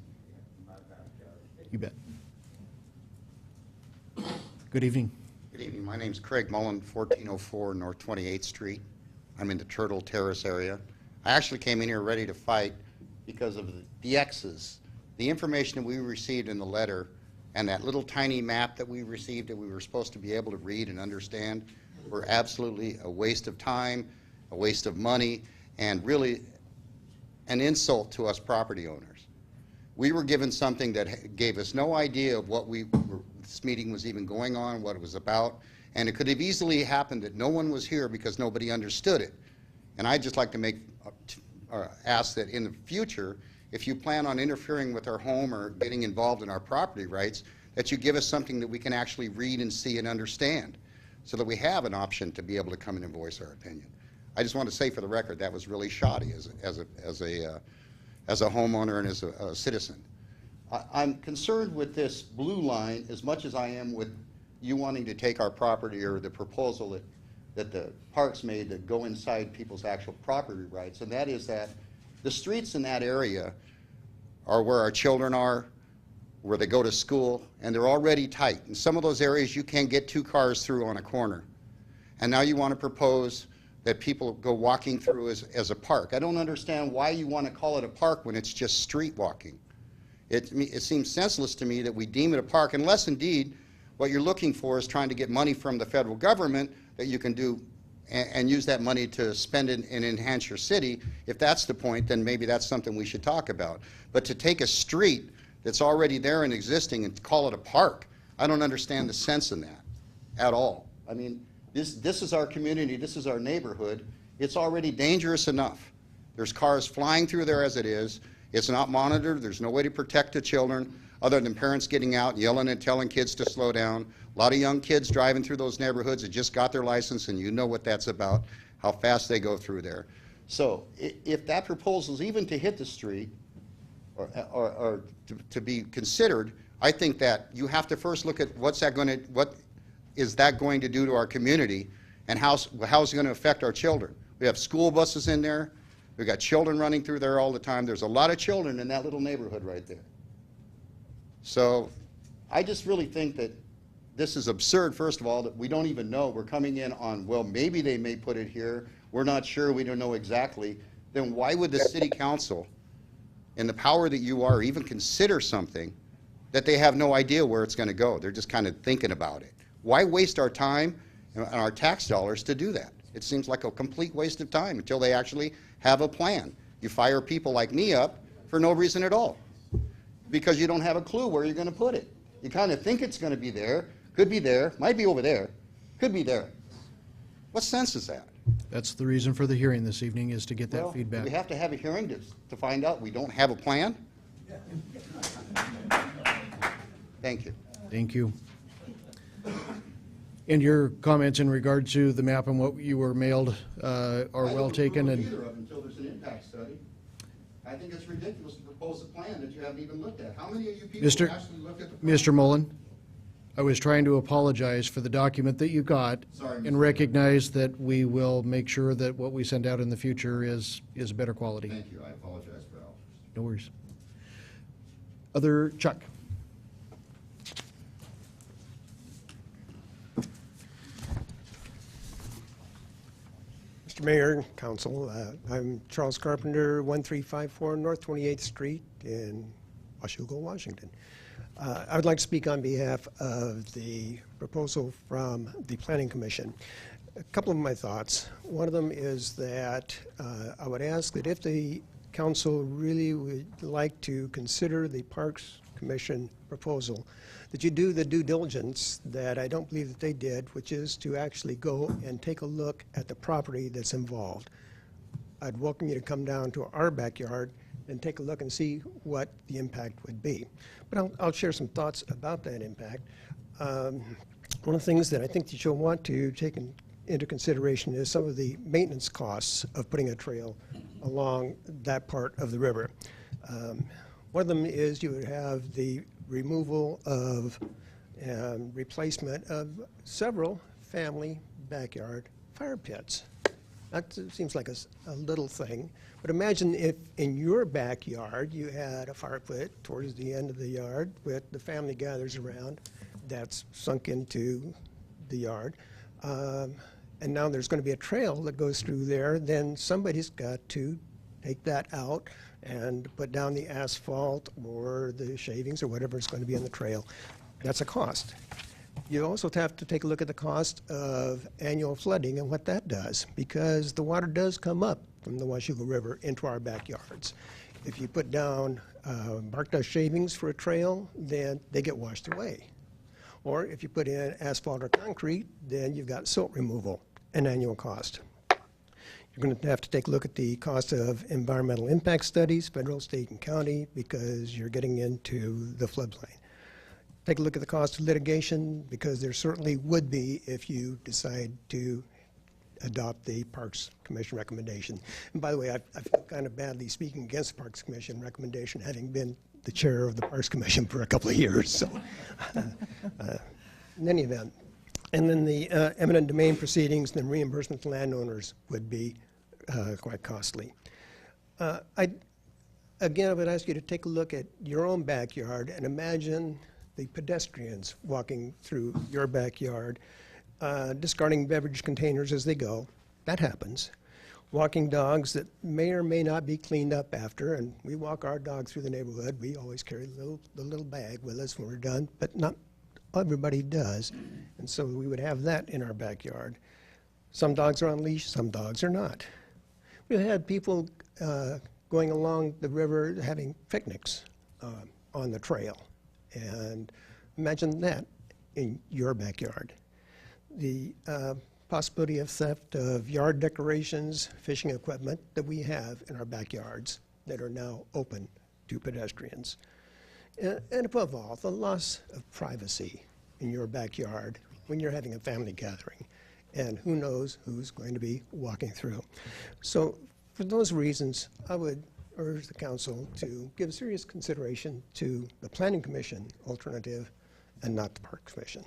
my backyard. You bet. Good evening. Good evening. My name's Craig Mullen, 1404 North 28th Street. I'm in the Turtle Terrace area. I actually came in here ready to fight because of the X's. The information that we received in the letter and that little tiny map that we received that we were supposed to be able to read and understand were absolutely a waste of time, a waste of money, and really an insult to us property owners. We were given something that gave us no idea of what this meeting was even going on, what it was about, and it could have easily happened that no one was here because nobody understood it. And I'd just like to ask that in the future, if you plan on interfering with our home or getting involved in our property rights, that you give us something that we can actually read and see and understand, so that we have an option to be able to come in and voice our opinion. I just want to say for the record, that was really shoddy as a homeowner and as a citizen. I'm concerned with this blue line as much as I am with you wanting to take our property, or the proposal that the parks made to go inside people's actual property rights, and that is that the streets in that area are where our children are, where they go to school, and they're already tight. In some of those areas, you can't get 2 cars through on a corner. And now you want to propose that people go walking through as a park. I don't understand why you want to call it a park when it's just street walking. It seems senseless to me that we deem it a park, unless indeed what you're looking for is trying to get money from the federal government that you can do and use that money to spend it and enhance your city. If that's the point, then maybe that's something we should talk about. But to take a street that's already there and existing and call it a park, I don't understand the sense in that at all. I mean, this is our community, this is our neighborhood. It's already dangerous enough. There's cars flying through there as it is. It's not monitored. There's no way to protect the children other than parents getting out, yelling and telling kids to slow down. A lot of young kids driving through those neighborhoods that just got their license, and you know what that's about, how fast they go through there. So if that proposal is even to hit the street or to be considered, I think that you have to first look at what is that going to do to our community, and how's it going to affect our children. We have school buses in there. We've got children running through there all the time. There's a lot of children in that little neighborhood right there. So I just really think that this is absurd, first of all, that we don't even know. We're coming in on, well, maybe they may put it here. We're not sure. We don't know exactly. Then why would the city council, in the power that you are, even consider something that they have no idea where it's going to go? They're just kind of thinking about it. Why waste our time and our tax dollars to do that? It seems like a complete waste of time until they actually have a plan. You fire people like me up for no reason at all, because you don't have a clue where you're going to put it. You kind of think it's going to be there, could be there, might be over there, could be there. What sense is that? That's the reason for the hearing this evening, is to get that Well, feedback. do we have to have a hearing to find out we don't have a plan? Thank you. Thank you. And your comments in regard to the map and what you were mailed are well taken. I don't And approve of either until there's an impact study. I think it's ridiculous to propose a plan that you haven't even looked at. How many of you people Mr. actually looked at the plan? Mr. Mullen, I was trying to apologize for the document that you got Sorry, Mr. and recognize that we will make sure that what we send out in the future is better quality. Thank you. I apologize for that. No worries. Other, Chuck? Mr. Mayor, Council, I'm Charles Carpenter, 1354 North 28th Street in Washougal, Washington. I would like to speak on behalf of the proposal from the Planning Commission. A couple of my thoughts. One of them is that I would ask that if the council really would like to consider the Parks Commission proposal, that you do the due diligence that I don't believe that they did, which is to actually go and take a look at the property that's involved. I'd welcome you to come down to our backyard and take a look and see what the impact would be. But I'll share some thoughts about that impact. One of the things that I think that you'll want to take into consideration is some of the maintenance costs of putting a trail along that part of the river. One of them is you would have the removal of and replacement of several family backyard fire pits. That seems like a little thing, but imagine if in your backyard you had a fire pit towards the end of the yard with the family gathers around, that's sunk into the yard, and now there's going to be a trail that goes through there, then somebody's got to take that out and put down the asphalt or the shavings or whatever is going to be on the trail. That's a cost. You also have to take a look at the cost of annual flooding and what that does, because the water does come up from the Washougal River into our backyards. If you put down bark dust shavings for a trail, then they get washed away. Or if you put in asphalt or concrete, then you've got silt removal, an annual cost. You're going to have to take a look at the cost of environmental impact studies, federal, state, and county, because you're getting into the floodplain. Take a look at the cost of litigation, because there certainly would be if you decide to adopt the Parks Commission recommendation. And by the way, I feel kind of badly speaking against the Parks Commission recommendation, having been the chair of the Parks Commission for a couple of years. So, in any event, and then the eminent domain proceedings and reimbursement to landowners would be quite costly. Again, I would ask you to take a look at your own backyard and imagine the pedestrians walking through your backyard, discarding beverage containers as they go. That happens. Walking dogs that may or may not be cleaned up after, and we walk our dog through the neighborhood. We always carry the little bag with us when we're done, but not everybody does, and so we would have that in our backyard. Some dogs are on leash, some dogs are not. We've had people going along the river having picnics on the trail, and imagine that in your backyard. The possibility of theft of yard decorations, fishing equipment that we have in our backyards that are now open to pedestrians. And above all, the loss of privacy in your backyard when you're having a family gathering, and who knows who's going to be walking through. So for those reasons, I would urge the council to give serious consideration to the Planning Commission alternative and not the Park Commission.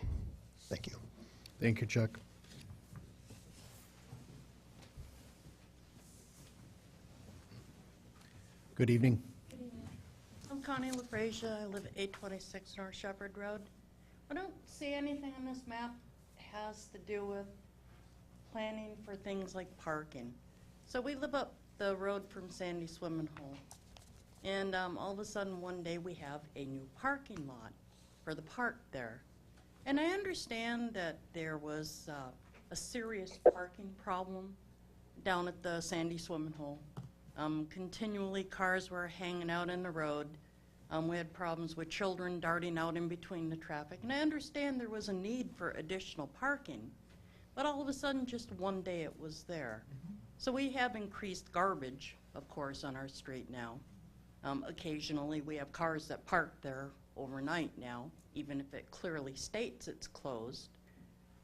Thank you. Thank you, Chuck. Good evening. Good evening. I'm Connie LaFrasia. I live at 826 North Shepherd Road. I don't see anything on this map has to do with planning for things like parking. So we live up the road from Sandy Swimming Hole. And all of a sudden one day we have a new parking lot for the park there. And I understand that there was a serious parking problem down at the Sandy Swimming Hole. Continually cars were hanging out in the road. We had problems with children darting out in between the traffic. And I understand there was a need for additional parking, but all of a sudden just one day it was there. So we have increased garbage, of course, on our street now. Occasionally we have cars that park there overnight now, even if it clearly states it's closed.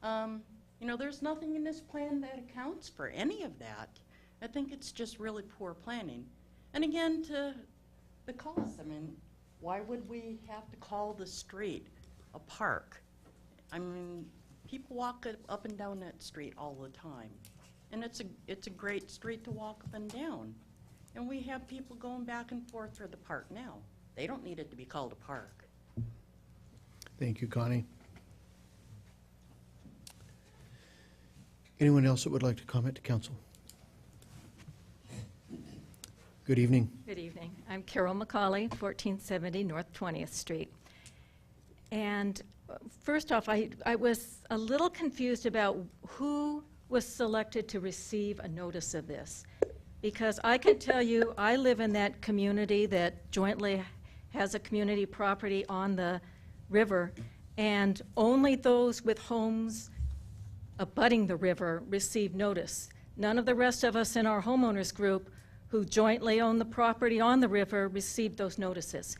You know, there's nothing in this plan that accounts for any of that. I think it's just really poor planning. And again, to the cost, I mean, why would we have to call the street a park? I mean, people walk up and down that street all the time. And it's a great street to walk up and down. And we have people going back and forth through the park now. They don't need it to be called a park. Thank you, Connie. Anyone else that would like to comment to council? Good evening. Good evening. I'm Carol McCauley, 1470 North 20th Street. And first off, I was a little confused about who was selected to receive a notice of this. Because I can tell you, I live in that community that jointly has a community property on the river, and only those with homes abutting the river receive notice. None of the rest of us in our homeowners group who jointly own the property on the river received those notices.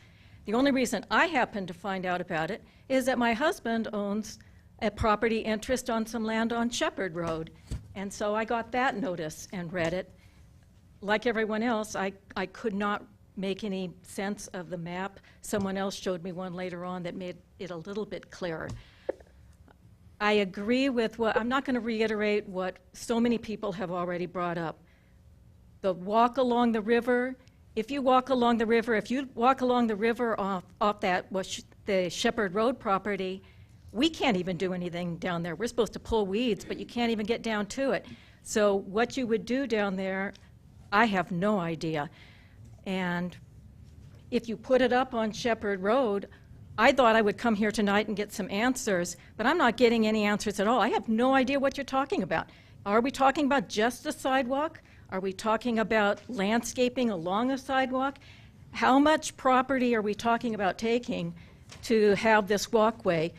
The only reason I happened to find out about it is that my husband owns a property interest on some land on Shepherd Road, and so I got that notice and read it. Like everyone else, I could not make any sense of the map. Someone else showed me one later on that made it a little bit clearer. I agree with what, I'm not going to reiterate what so many people have already brought up. The walk along the river, if you walk along the river off that, the Shepherd Road property, we can't even do anything down there. We're supposed to pull weeds, but you can't even get down to it. So what you would do down there, I have no idea. And if you put it up on Shepherd Road, I thought I would come here tonight and get some answers, but I'm not getting any answers at all. I have no idea what you're talking about. Are we talking about just a sidewalk? Are we talking about landscaping along a sidewalk? How much property are we talking about taking to have this walkway?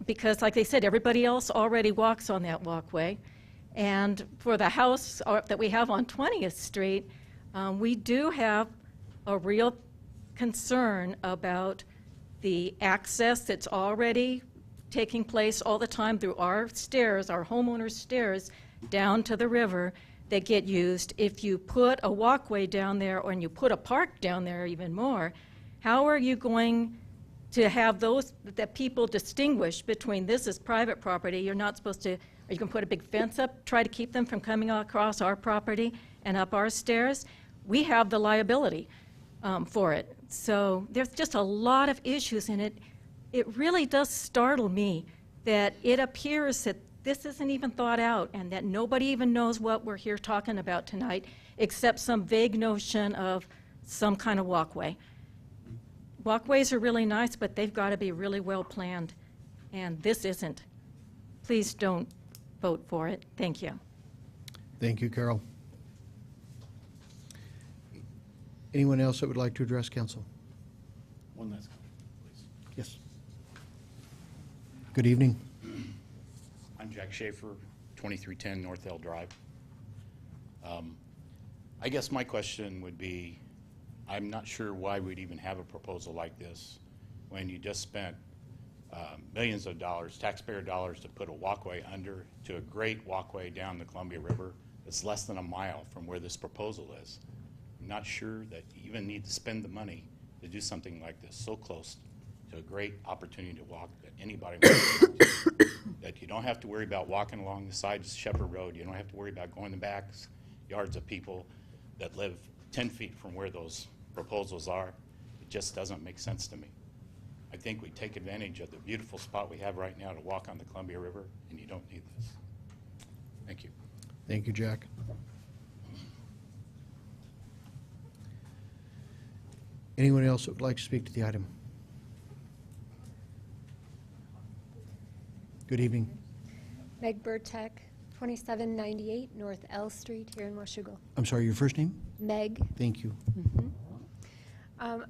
Because like they said, everybody else already walks on that walkway. And for the house that we have on 20th Street, we do have a real concern about the access that's already taking place all the time through our stairs, our homeowners' stairs, down to the river that get used. If you put a walkway down there, or you put a park down there even more, how are you going to have that people distinguish between this is private property, you're not supposed to, or you can put a big fence up, try to keep them from coming across our property and up our stairs? We have the liability for it. So there's just a lot of issues in it. It really does startle me that it appears that this isn't even thought out and that nobody even knows what we're here talking about tonight except some vague notion of some kind of walkway. Walkways are really nice, but they've got to be really well planned, and this isn't. Please don't vote for it. Thank you. Thank you, Carol. Anyone else that would like to address council? One last comment, please. Yes. Good evening. I'm Jack Schaefer, 2310 North L Drive. I guess my question would be, I'm not sure why we'd even have a proposal like this when you just spent millions of dollars, taxpayer dollars, to put a walkway under to a great walkway down the Columbia River that's less than a mile from where this proposal is. I'm not sure that you even need to spend the money to do something like this so close to a great opportunity to walk that anybody wants to, that you don't have to worry about walking along the sides of Shepherd Road. You don't have to worry about going in the backyards of people that live 10 feet from where those proposals are. It just doesn't make sense to me. I think we take advantage of the beautiful spot we have right now to walk on the Columbia River, and you don't need this. Thank you. Thank you, Jack. Anyone else that would like to speak to the item? Good evening. Meg Burtek, 2798 North L Street here in Washougal. I'm sorry, your first name? Meg. Thank you.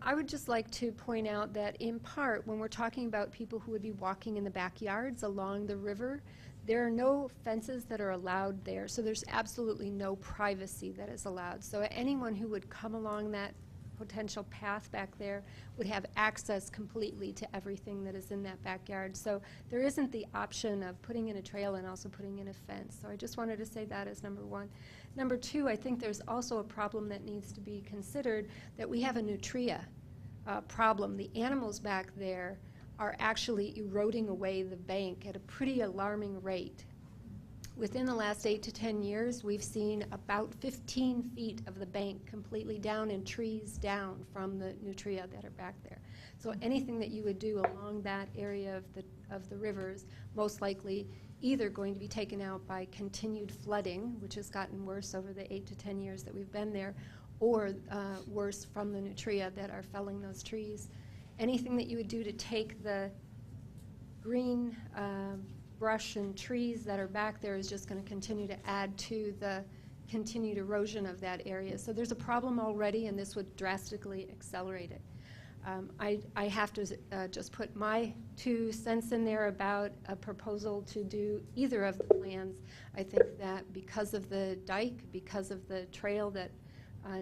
I would just like to point out that in part, when we're talking about people who would be walking in the backyards along the river, there are no fences that are allowed there, so there's absolutely no privacy that is allowed. So anyone who would come along that potential path back there would have access completely to everything that is in that backyard. So there isn't the option of putting in a trail and also putting in a fence. So I just wanted to say that as number one. Number two, I think there's also a problem that needs to be considered, that we have a nutria problem. The animals back there are actually eroding away the bank at a pretty alarming rate. Within the last 8 to 10 years, we've seen about 15 feet of the bank completely down and trees down from the nutria that are back there. So anything that you would do along that area of the rivers, most likely either going to be taken out by continued flooding, which has gotten worse over the 8 to 10 years that we've been there, or worse from the nutria that are felling those trees. Anything that you would do to take the green brush and trees that are back there is just going to continue to add to the continued erosion of that area. So there's a problem already, and this would drastically accelerate it. I have to just put my 2 cents in there about a proposal to do either of the plans. I think that because of the dike, because of the trail that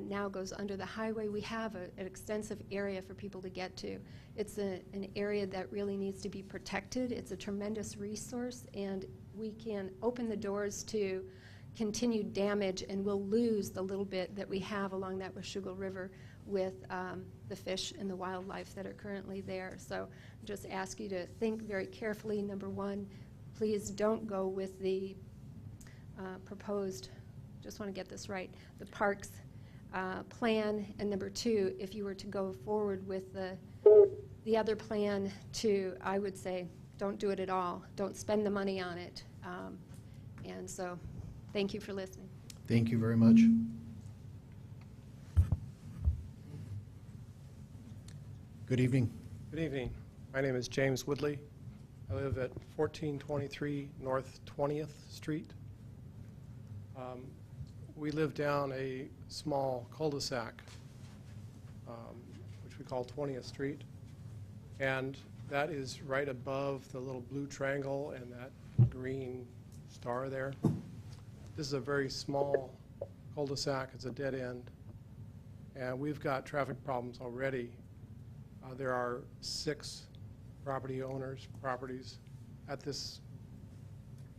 now goes under the highway, we have an extensive area for people to get to. It's an area that really needs to be protected. It's a tremendous resource, and we can open the doors to continued damage, and we'll lose the little bit that we have along that Washougal River with the fish and the wildlife that are currently there. So I just ask you to think very carefully. Number one, please don't go with the proposed, just want to get this right, the parks plan. And number two, if you were to go forward with the other plan, I would say don't do it at all. Don't spend the money on it. And so thank you for listening. Thank you very much. Good evening. Good evening. My name is James Woodley. I live at 1423 North 20th Street. we live down a small cul-de-sac, which we call 20th Street. And that is right above the little blue triangle and that green star there. This is a very small cul-de-sac. It's a dead end. And we've got traffic problems already. There are 6 property owners, properties at this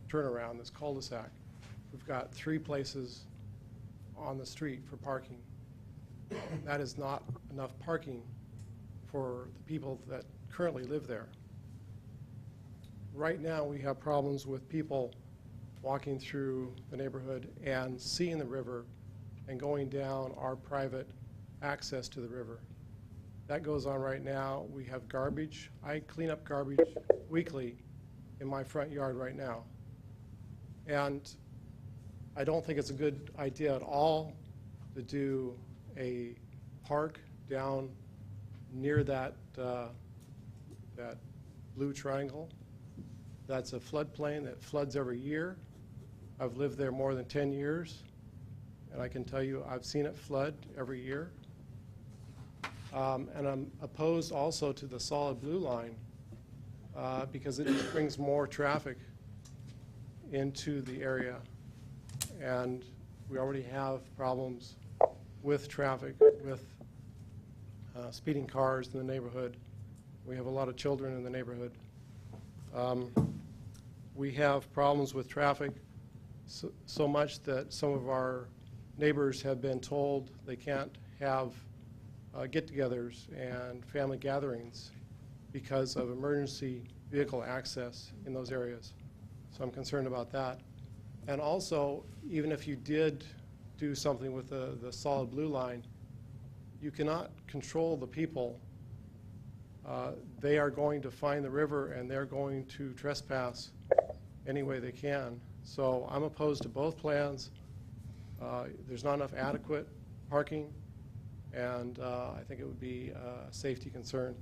turnaround, this cul-de-sac. We've got 3 places on the street for parking. That is not enough parking for the people that currently live there. Right now, we have problems with people walking through the neighborhood and seeing the river and going down our private access to the river. That goes on right now. We have garbage. I clean up garbage weekly in my front yard right now. And I don't think it's a good idea at all to do a park down near that, that blue triangle. That's a floodplain that floods every year. I've lived there more than 10 years, and I can tell you I've seen it flood every year. And I'm opposed also to the solid blue line because it just brings more traffic into the area. And we already have problems with traffic, with speeding cars in the neighborhood. We have a lot of children in the neighborhood. We have problems with traffic so much that some of our neighbors have been told they can't have get-togethers and family gatherings because of emergency vehicle access in those areas. So I'm concerned about that. And also, even if you did do something with the solid blue line, you cannot control the people. They are going to find the river and they're going to trespass any way they can. So I'm opposed to both plans. There's not enough adequate parking, and I think it would be a safety concern.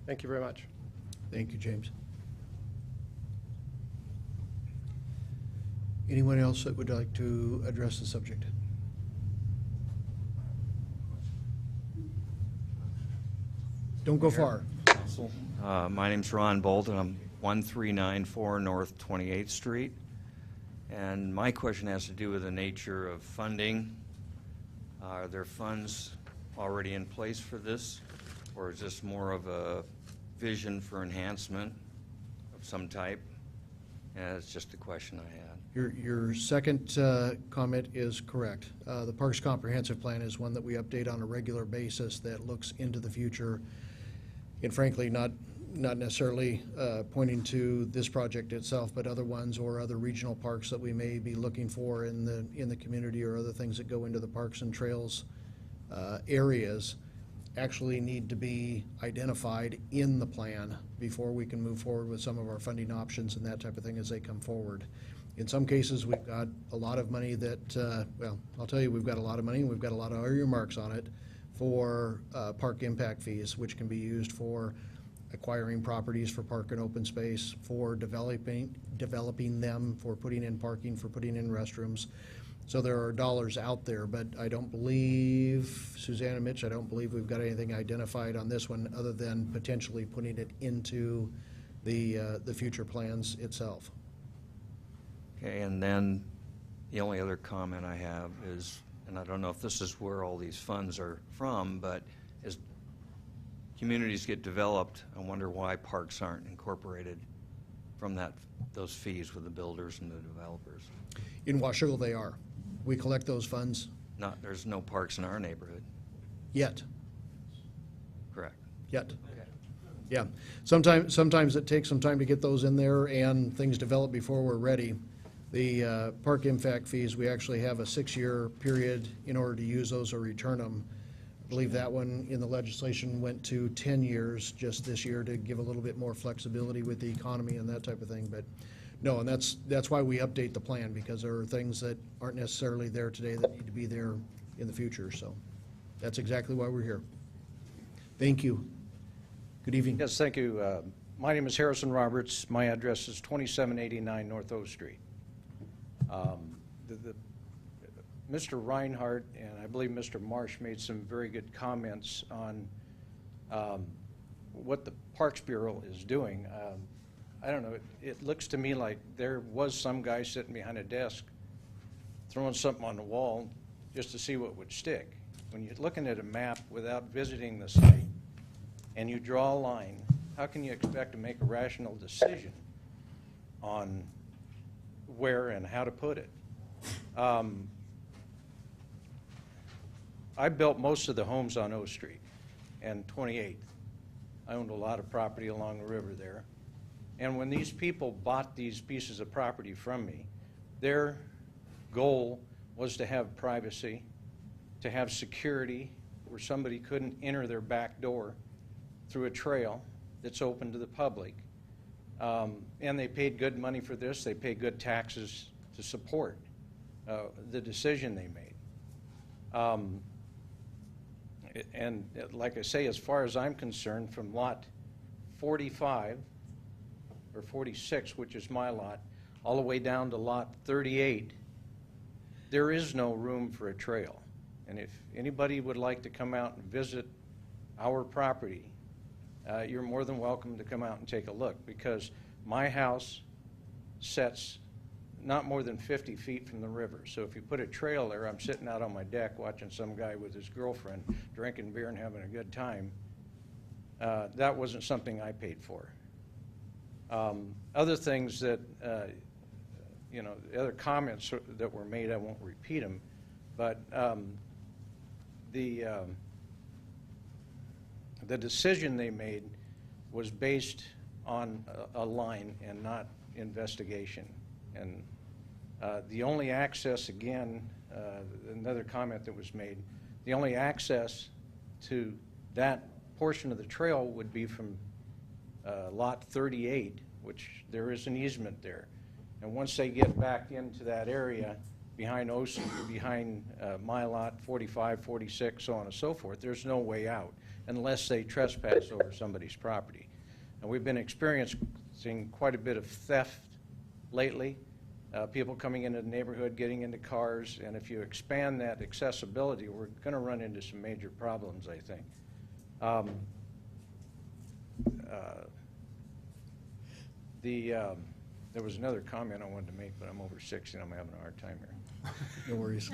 Thank you very much. Thank you, James. Anyone else that would like to address the subject? Don't go far. My name's Ron Bolt, and I'm 1394 North 28th Street. And my question has to do with the nature of funding. Are there funds already in place for this, or is this more of a vision for enhancement of some type? And that's just a question I had. Your second comment is correct. The Parks Comprehensive Plan is one that we update on a regular basis that looks into the future, and frankly, not necessarily pointing to this project itself, but other ones or other regional parks that we may be looking for in the community, or other things that go into the parks and trails areas actually need to be identified in the plan before we can move forward with some of our funding options and that type of thing as they come forward. In some cases, we've got a lot of money that, well, I'll tell you, we've got a lot of money, and we've got a lot of earmarks on it for park impact fees, which can be used for acquiring properties for park and open space, for developing them, for putting in parking, for putting in restrooms. So there are dollars out there, but I don't believe, Susanna, Mitch, I don't believe we've got anything identified on this one other than potentially putting it into the future plans itself. Okay, and then the only other comment I have is, and I don't know if this is where all these funds are from, but as communities get developed, I wonder why parks aren't incorporated from those fees with the builders and the developers. In Washougal, they are. We collect those funds. There's no parks in our neighborhood. Yet. Correct. Yet. Yeah. Sometimes it takes some time to get those in there and things develop before we're ready. The park impact fees, we actually have a 6-year period in order to use those or return them. I believe that one in the legislation went to 10 years just this year to give a little bit more flexibility with the economy and that type of thing. But no, and that's why we update the plan, because there are things that aren't necessarily there today that need to be there in the future. So that's exactly why we're here. Thank you. Good evening. Yes, thank you. My name is Harrison Roberts. My address is 2789 North O Street. Mr. Reinhardt and I believe Mr. Marsh made some very good comments on what the Parks Bureau is doing. I don't know, it looks to me like there was some guy sitting behind a desk throwing something on the wall just to see what would stick. When you're looking at a map without visiting the site and you draw a line, how can you expect to make a rational decision on where and how to put it? I built most of the homes on O Street and 28th. I owned a lot of property along the river there. And when these people bought these pieces of property from me, their goal was to have privacy, to have security where somebody couldn't enter their back door through a trail that's open to the public. And they paid good money for this. They paid good taxes to support the decision they made. And like I say, as far as I'm concerned, from lot 45 or 46, which is my lot, all the way down to lot 38, there is no room for a trail. And if anybody would like to come out and visit our property, you're more than welcome to come out and take a look, because my house sets not more than 50 feet from the river. So if you put a trail there, I'm sitting out on my deck watching some guy with his girlfriend drinking beer and having a good time. That wasn't something I paid for. Other things that, you know, the other comments that were made, I won't repeat them, but the decision they made was based on a line and not investigation. And the only access, again, another comment that was made, the only access to that portion of the trail would be from lot 38, which there is an easement there. And once they get back into that area behind behind my lot, 45, 46, so on and so forth, there's no way out unless they trespass over somebody's property. And we've been experiencing quite a bit of theft lately, people coming into the neighborhood, getting into cars, and if you expand that accessibility, we're going to run into some major problems, I think. There was another comment I wanted to make, but I'm over 60 and I'm having a hard time here. No worries.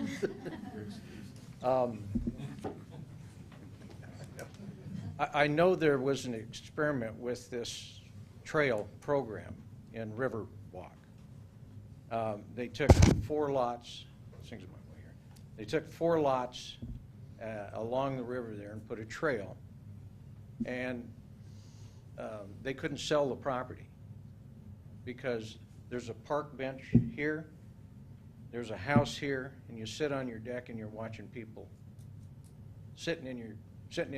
I know there was an experiment with this trail program in Riverwalk. They took 4 lots, things are my way here. They took 4 lots along the river there and put a trail, and they couldn't sell the property because there's a park bench here, there's a house here, and you sit on your deck and you're watching people sitting in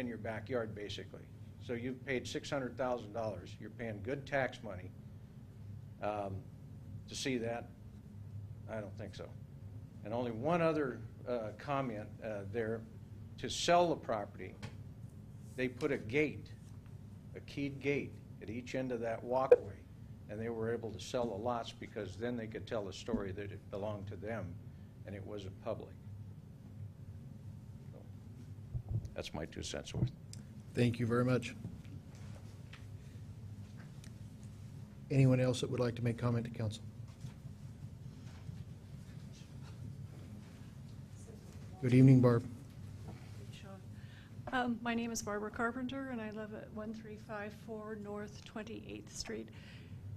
your backyard, basically. So you've paid $600,000. You're paying good tax money to see that. I don't think so. And only one other comment there. To sell the property, they put a gate, a keyed gate, at each end of that walkway, and they were able to sell the lots because then they could tell the story that it belonged to them and it wasn't public. So that's my 2 cents worth. Thank you very much. Anyone else that would like to make comment to council? Good evening, Barb. My name is Barbara Carpenter, and I live at 1354 North 28th Street.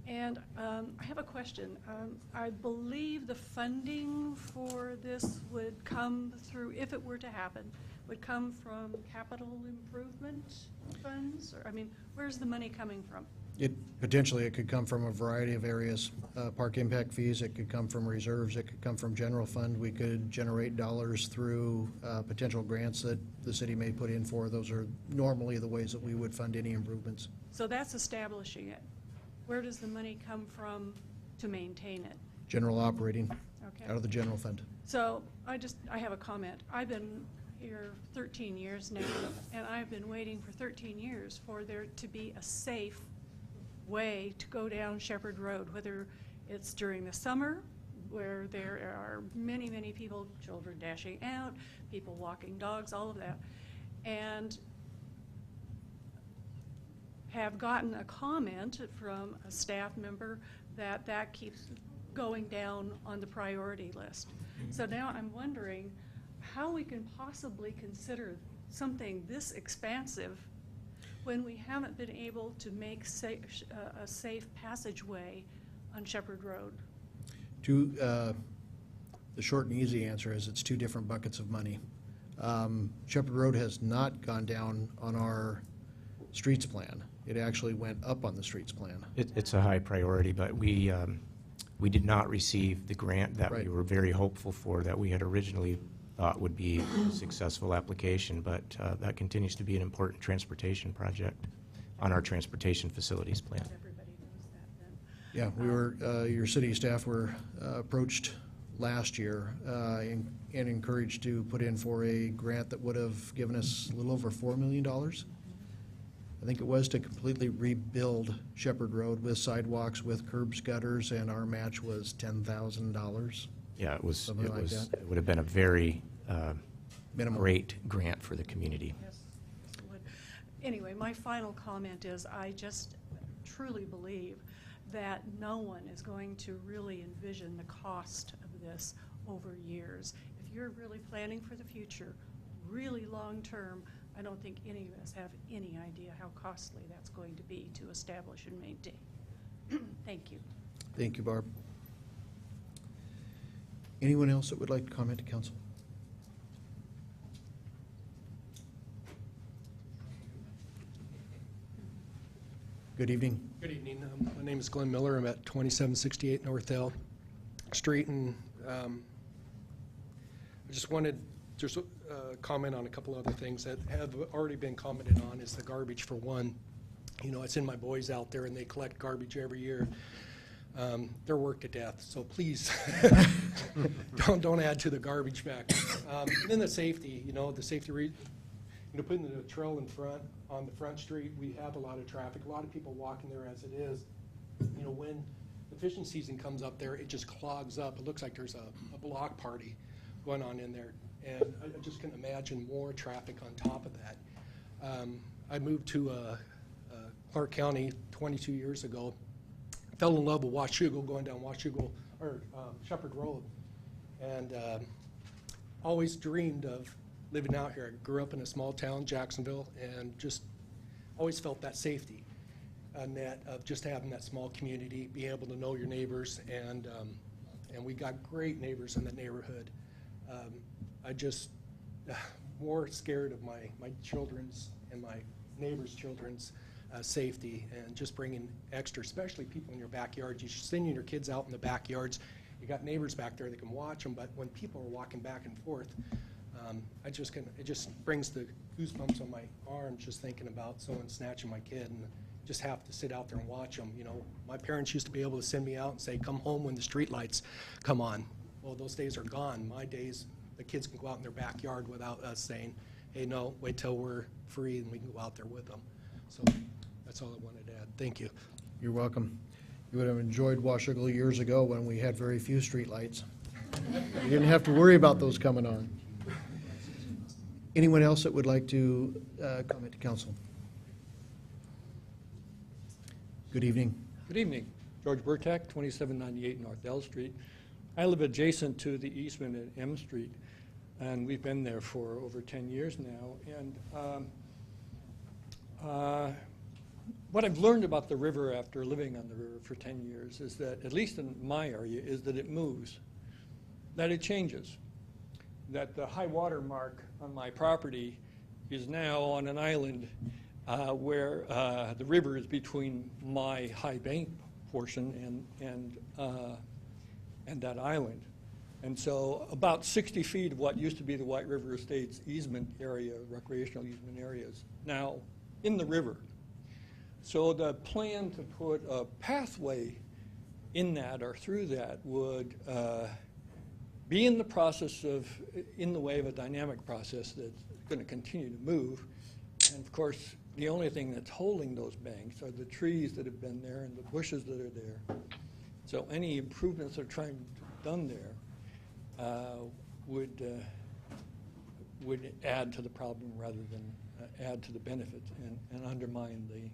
And I have a question. I believe the funding for this would come through, if it were to happen, would come from capital improvement funds? Or, I mean, where's the money coming from? Potentially, it could come from a variety of areas. Park impact fees, it could come from reserves, it could come from general fund. We could generate dollars through potential grants that the city may put in for. Those are normally the ways that we would fund any improvements. So that's establishing it. Where does the money come from to maintain it? General operating, Okay. out of the general fund. So I have a comment. I've been here 13 years now, and I've been waiting for 13 years for there to be a safe way to go down Shepherd Road, whether it's during the summer where there are many, many people, children dashing out, people walking dogs, all of that. And have gotten a comment from a staff member that that keeps going down on the priority list. So now I'm wondering how we can possibly consider something this expansive when we haven't been able to make a safe passageway on Shepherd Road. The short and easy answer is it's two different buckets of money. Shepherd Road has not gone down on our streets plan. It actually went up on the streets plan. It's a high priority, but we did not receive the grant that Right. we were very hopeful for, that we had originally thought would be a successful application, but that continues to be an important transportation project on our transportation facilities plan. Yeah, we were, your city staff were approached last year and encouraged to put in for a grant that would have given us a little over $4 million. I think it was to completely rebuild Shepherd Road with sidewalks, with curbs, gutters, and our match was $10,000. Yeah, it was. Something like that. It would have been a very Minimum. great grant for the community. Yes, it would. Anyway, my final comment is I just truly believe that no one is going to really envision the cost of this over years. If you're really planning for the future, really long-term, I don't think any of us have any idea how costly that's going to be to establish and maintain. Thank you. Thank you, Barb. Anyone else that would like to comment to council? Good evening. Good evening. My name is Glenn Miller. I'm at 2768 North L Street, and I just wanted to comment on a couple other things that have already been commented on. Is the garbage, for one. You know, I send my boys out there and they collect garbage every year. They're worked to death, so please don't add to the garbage factor. And then the safety, the safety. Putting the trail in front, on the front street, we have a lot of traffic, a lot of people walking there as it is. When the fishing season comes up there, it just clogs up. It looks like there's a block party going on in there. And I just can imagine more traffic on top of that. I moved to Clark County 22 years ago. Fell in love with Washougal, going down Washougal, or Shepherd Road. And always dreamed of living out here. I grew up in a small town, Jacksonville, and just always felt that safety net of just having that small community, being able to know your neighbors, and we got great neighbors in the neighborhood. I just more scared of my children's and my neighbors' children's safety, and just bringing extra, especially people in your backyards. You're sending your kids out in the backyards. You got neighbors back there that can watch them, but when people are walking back and forth, it just brings the goosebumps on my arm just thinking about someone snatching my kid, and just have to sit out there and watch them. My parents used to be able to send me out and say, come home when the street lights come on. Well, those days are gone. My days, the kids can go out in their backyard without us saying, hey, no, wait till we're free and we can go out there with them. So that's all I wanted to add. Thank you. You're welcome. You would have enjoyed Washougal years ago when we had very few streetlights. You didn't have to worry about those coming on. Anyone else that would like to comment to council? Good evening. Good evening. George Burtak, 2798 North L Street. I live adjacent to the easement at M Street, and we've been there for over 10 years now. And what I've learned about the river after living on the river for 10 years is that, at least in my area, is that it moves, that it changes, that the high water mark on my property is now on an island where the river is between my high bank portion and that island. And so about 60 feet of what used to be the White River Estates easement area, recreational easement areas, now in the river. So the plan to put a pathway in that or through that would be in the way of a dynamic process that's going to continue to move. And of course, the only thing that's holding those banks are the trees that have been there and the bushes that are there. So any improvements they're trying done there would add to the problem rather than add to the benefit and undermine the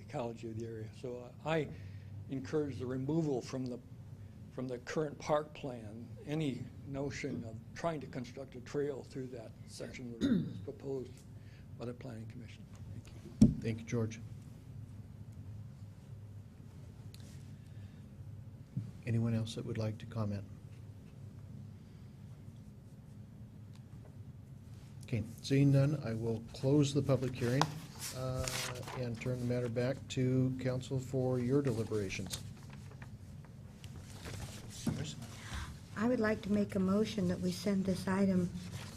ecology of the area. So I encourage the removal from the current park plan any notion of trying to construct a trail through that section that was proposed by the Planning Commission. Thank you. Thank you, George. Anyone else that would like to comment? Okay, seeing none, I will close the public hearing and turn the matter back to council for your deliberations. I would like to make a motion that we send this item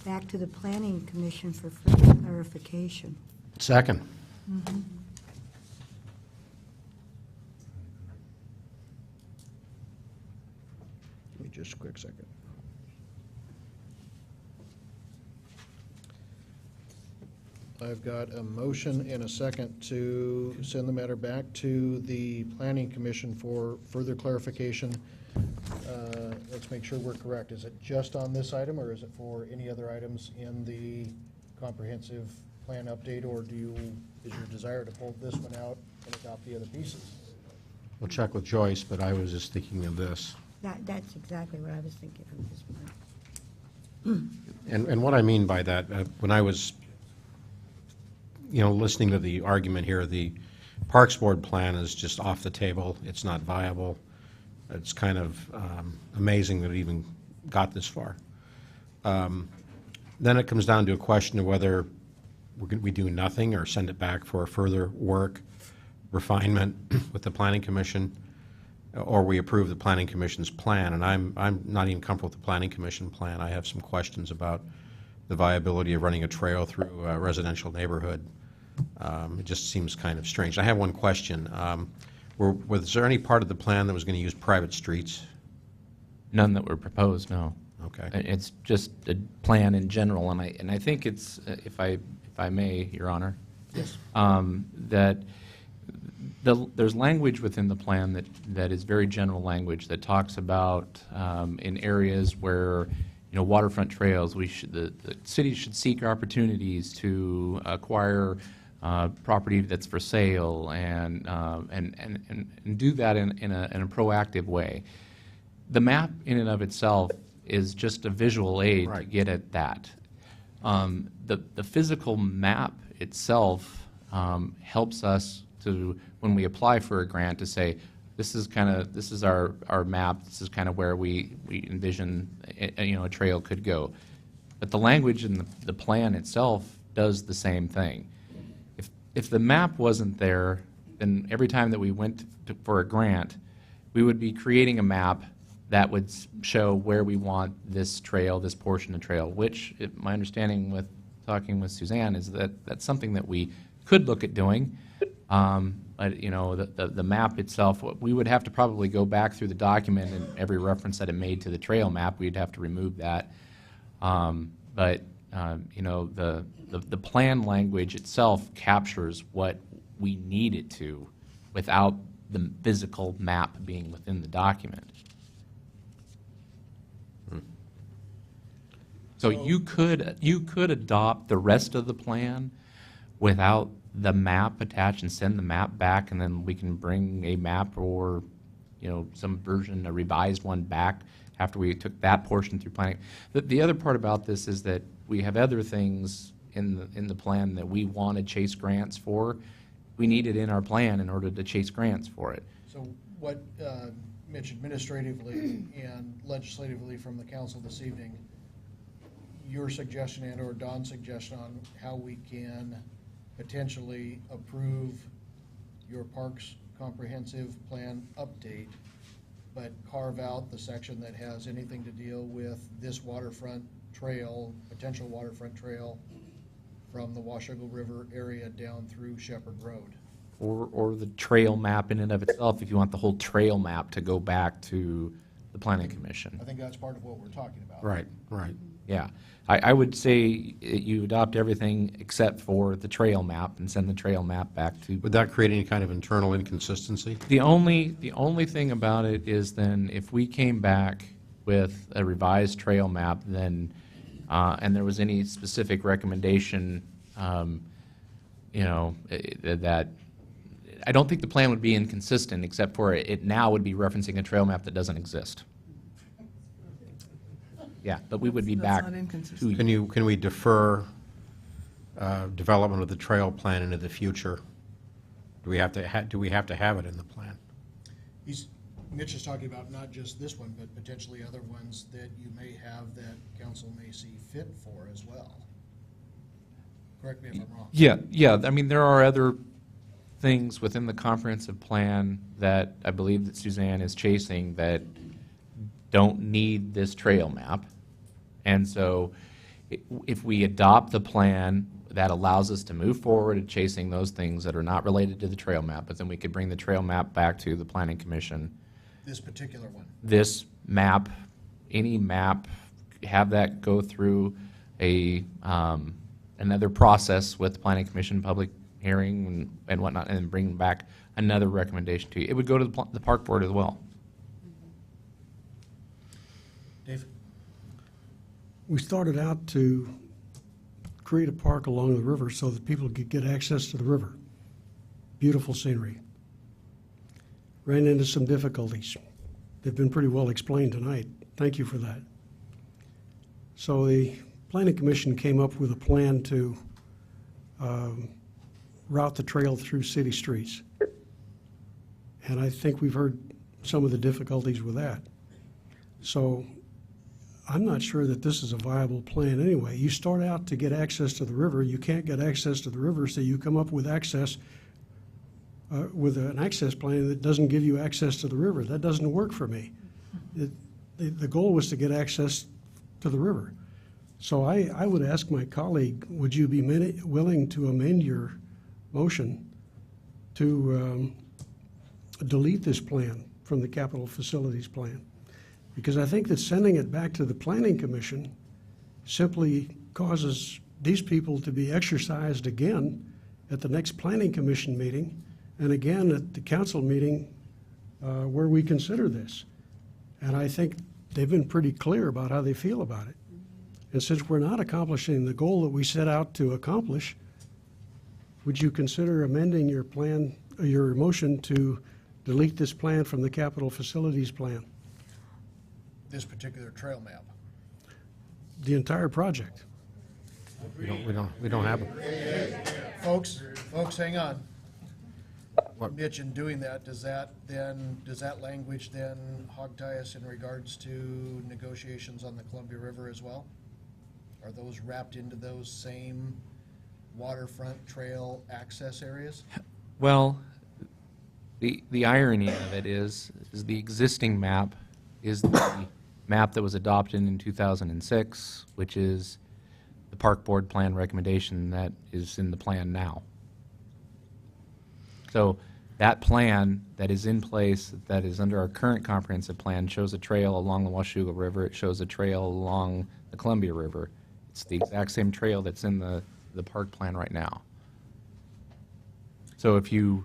back to the Planning Commission for further clarification. Second. Mhm. Give me just a quick second. I've got a motion and a second to send the matter back to the Planning Commission for further clarification. Let's make sure we're correct. Is it just on this item, or is it for any other items in the comprehensive plan update, or is your desire to pull this one out and adopt the other pieces? We'll check with Joyce, but I was just thinking of this. That's exactly what I was thinking of this morning. And what I mean by that, when I was, listening to the argument here, the Parks Board plan is just off the table. It's not viable. It's kind of amazing that it even got this far. Then it comes down to a question of whether we do nothing or send it back for further work, refinement with the Planning Commission, or we approve the Planning Commission's plan. And I'm not even comfortable with the Planning Commission plan. I have some questions about the viability of running a trail through a residential neighborhood. It just seems kind of strange. I have one question. Was there any part of the plan that was going to use private streets? None that were proposed, no. Okay. It's just a plan in general, and I think it's, if I may, Your Honor. Yes. That there's language within the plan that is very general language that talks about in areas where waterfront trails, the city should seek opportunities to acquire property that's for sale and do that in a proactive way. The map in and of itself is just a visual aid to get at that. The physical map itself helps us to, when we apply for a grant, to say, this is our map, this is kind of where we envision a trail could go. But the language in the plan itself does the same thing. If the map wasn't there, then every time that we went for a grant, we would be creating a map that would show where we want this trail, this portion of trail, which my understanding with talking with Suzanne is that that's something that we could look at doing. But the map itself, we would have to probably go back through the document, and every reference that it made to the trail map, we'd have to remove that. But the plan language itself captures what we need it to without the physical map being within the document. So you could adopt the rest of the plan without the map attached and send the map back, and then we can bring a map or some version, a revised one, back after we took that portion through planning. The other part about this is that we have other things in the plan that we want to chase grants for. We need it in our plan in order to chase grants for it. So what, Mitch, administratively and legislatively from the council this evening, your suggestion and or Don's suggestion on how we can potentially approve your parks comprehensive plan update, but carve out the section that has anything to deal with this waterfront trail, potential waterfront trail from the Washougal River area down through Shepherd Road. Or the trail map in and of itself, if you want the whole trail map to go back to the Planning Commission. I think that's part of what we're talking about. Right. Yeah. I would say you adopt everything except for the trail map and send the trail map back to. Would that create any kind of internal inconsistency? The only thing about it is then if we came back with a revised trail map, then, and there was any specific recommendation, that, I don't think the plan would be inconsistent, except for it now would be referencing a trail map that doesn't exist. Yeah, but we would be back. Can we defer development of the trail plan into the future? Do we have to have it in the plan? Mitch is talking about not just this one, but potentially other ones that you may have that council may see fit for as well. Correct me if I'm wrong. Yeah. I mean, there are other things within the comprehensive plan that I believe that Suzanne is chasing that don't need this trail map. And so if we adopt the plan, that allows us to move forward at chasing those things that are not related to the trail map, but then we could bring the trail map back to the Planning Commission. This particular one. This map, any map, have that go through another process with the Planning Commission, public hearing and whatnot, and then bring back another recommendation to you. It would go to the Park Board as well. Dave? We started out to create a park along the river so that people could get access to the river. Beautiful scenery. Ran into some difficulties. They've been pretty well explained tonight. Thank you for that. So the Planning Commission came up with a plan to route the trail through city streets. And I think we've heard some of the difficulties with that. So I'm not sure that this is a viable plan anyway. You start out to get access to the river. You can't get access to the river, so you come up with access with an access plan that doesn't give you access to the river. That doesn't work for me. The goal was to get access to the river. So I would ask my colleague, would you be willing to amend your motion to delete this plan from the capital facilities plan? Because I think that sending it back to the Planning Commission simply causes these people to be exercised again at the next Planning Commission meeting and again at the council meeting where we consider this. And I think they've been pretty clear about how they feel about it. And since we're not accomplishing the goal that we set out to accomplish, would you consider amending your plan, your motion to delete this plan from the capital facilities plan? This particular trail map. The entire project. We don't have it. Folks, hang on. Mitch, in doing that, does that language then hog tie us in regards to negotiations on the Columbia River as well? Are those wrapped into those same waterfront trail access areas? Well, the irony of it is the existing map is the map that was adopted in 2006, which is the Park Board plan recommendation that is in the plan now. So that plan that is in place, that is under our current comprehensive plan, shows a trail along the Washougal River. It shows a trail along the Columbia River. It's the exact same trail that's in the park plan right now. So if you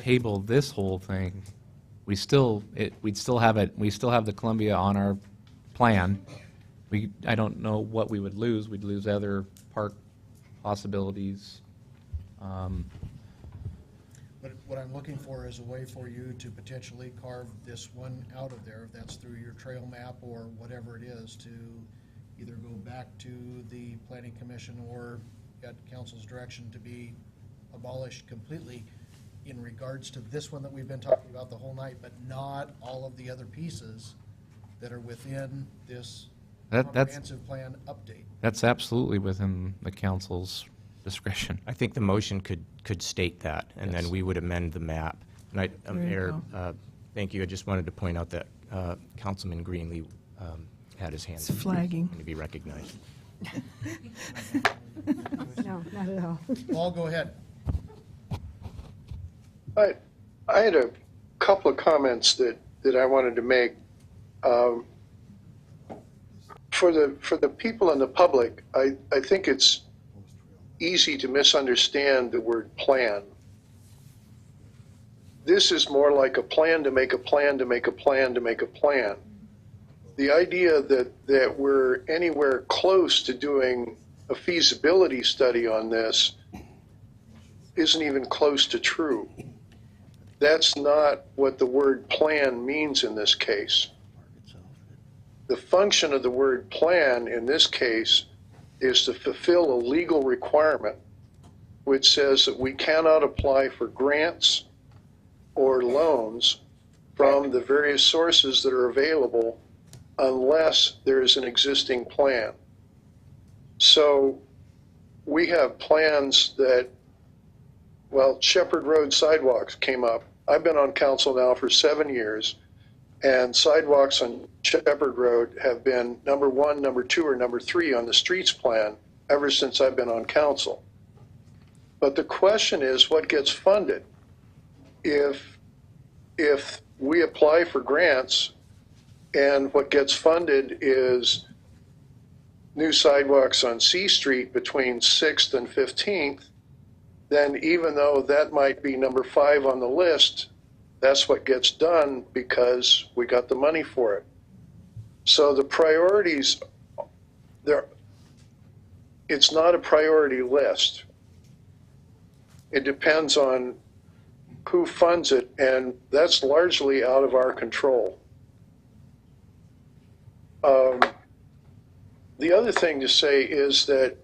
table this whole thing, we'd still have the Columbia on our plan. I don't know what we would lose. We'd lose other park possibilities. But what I'm looking for is a way for you to potentially carve this one out of there, if that's through your trail map or whatever it is, to either go back to the Planning Commission or at council's direction to be abolished completely in regards to this one that we've been talking about the whole night, but not all of the other pieces that are within this comprehensive plan update. That's absolutely within the council's discretion. I think the motion could state that, and then we would amend the map. And Mayor, thank you. I just wanted to point out that Councilman Greenlee had his hand. It's flagging. To be recognized. No, not at all. Paul, go ahead. I had a couple of comments that I wanted to make. For the people in the public, I think it's easy to misunderstand the word plan. This is more like a plan to make a plan to make a plan to make a plan. The idea that we're anywhere close to doing a feasibility study on this isn't even close to true. That's not what the word plan means in this case. The function of the word plan in this case is to fulfill a legal requirement which says that we cannot apply for grants or loans from the various sources that are available unless there is an existing plan. So we have plans that, well, Shepherd Road sidewalks came up. I've been on council now for 7 years, and sidewalks on Shepherd Road have been number 1, number 2, or number 3 on the streets plan ever since I've been on council. But the question is, what gets funded? If we apply for grants and what gets funded is new sidewalks on C Street between 6th and 15th, then even though that might be number 5 on the list, that's what gets done because we got the money for it. So the priorities, it's not a priority list. It depends on who funds it, and that's largely out of our control. The other thing to say is that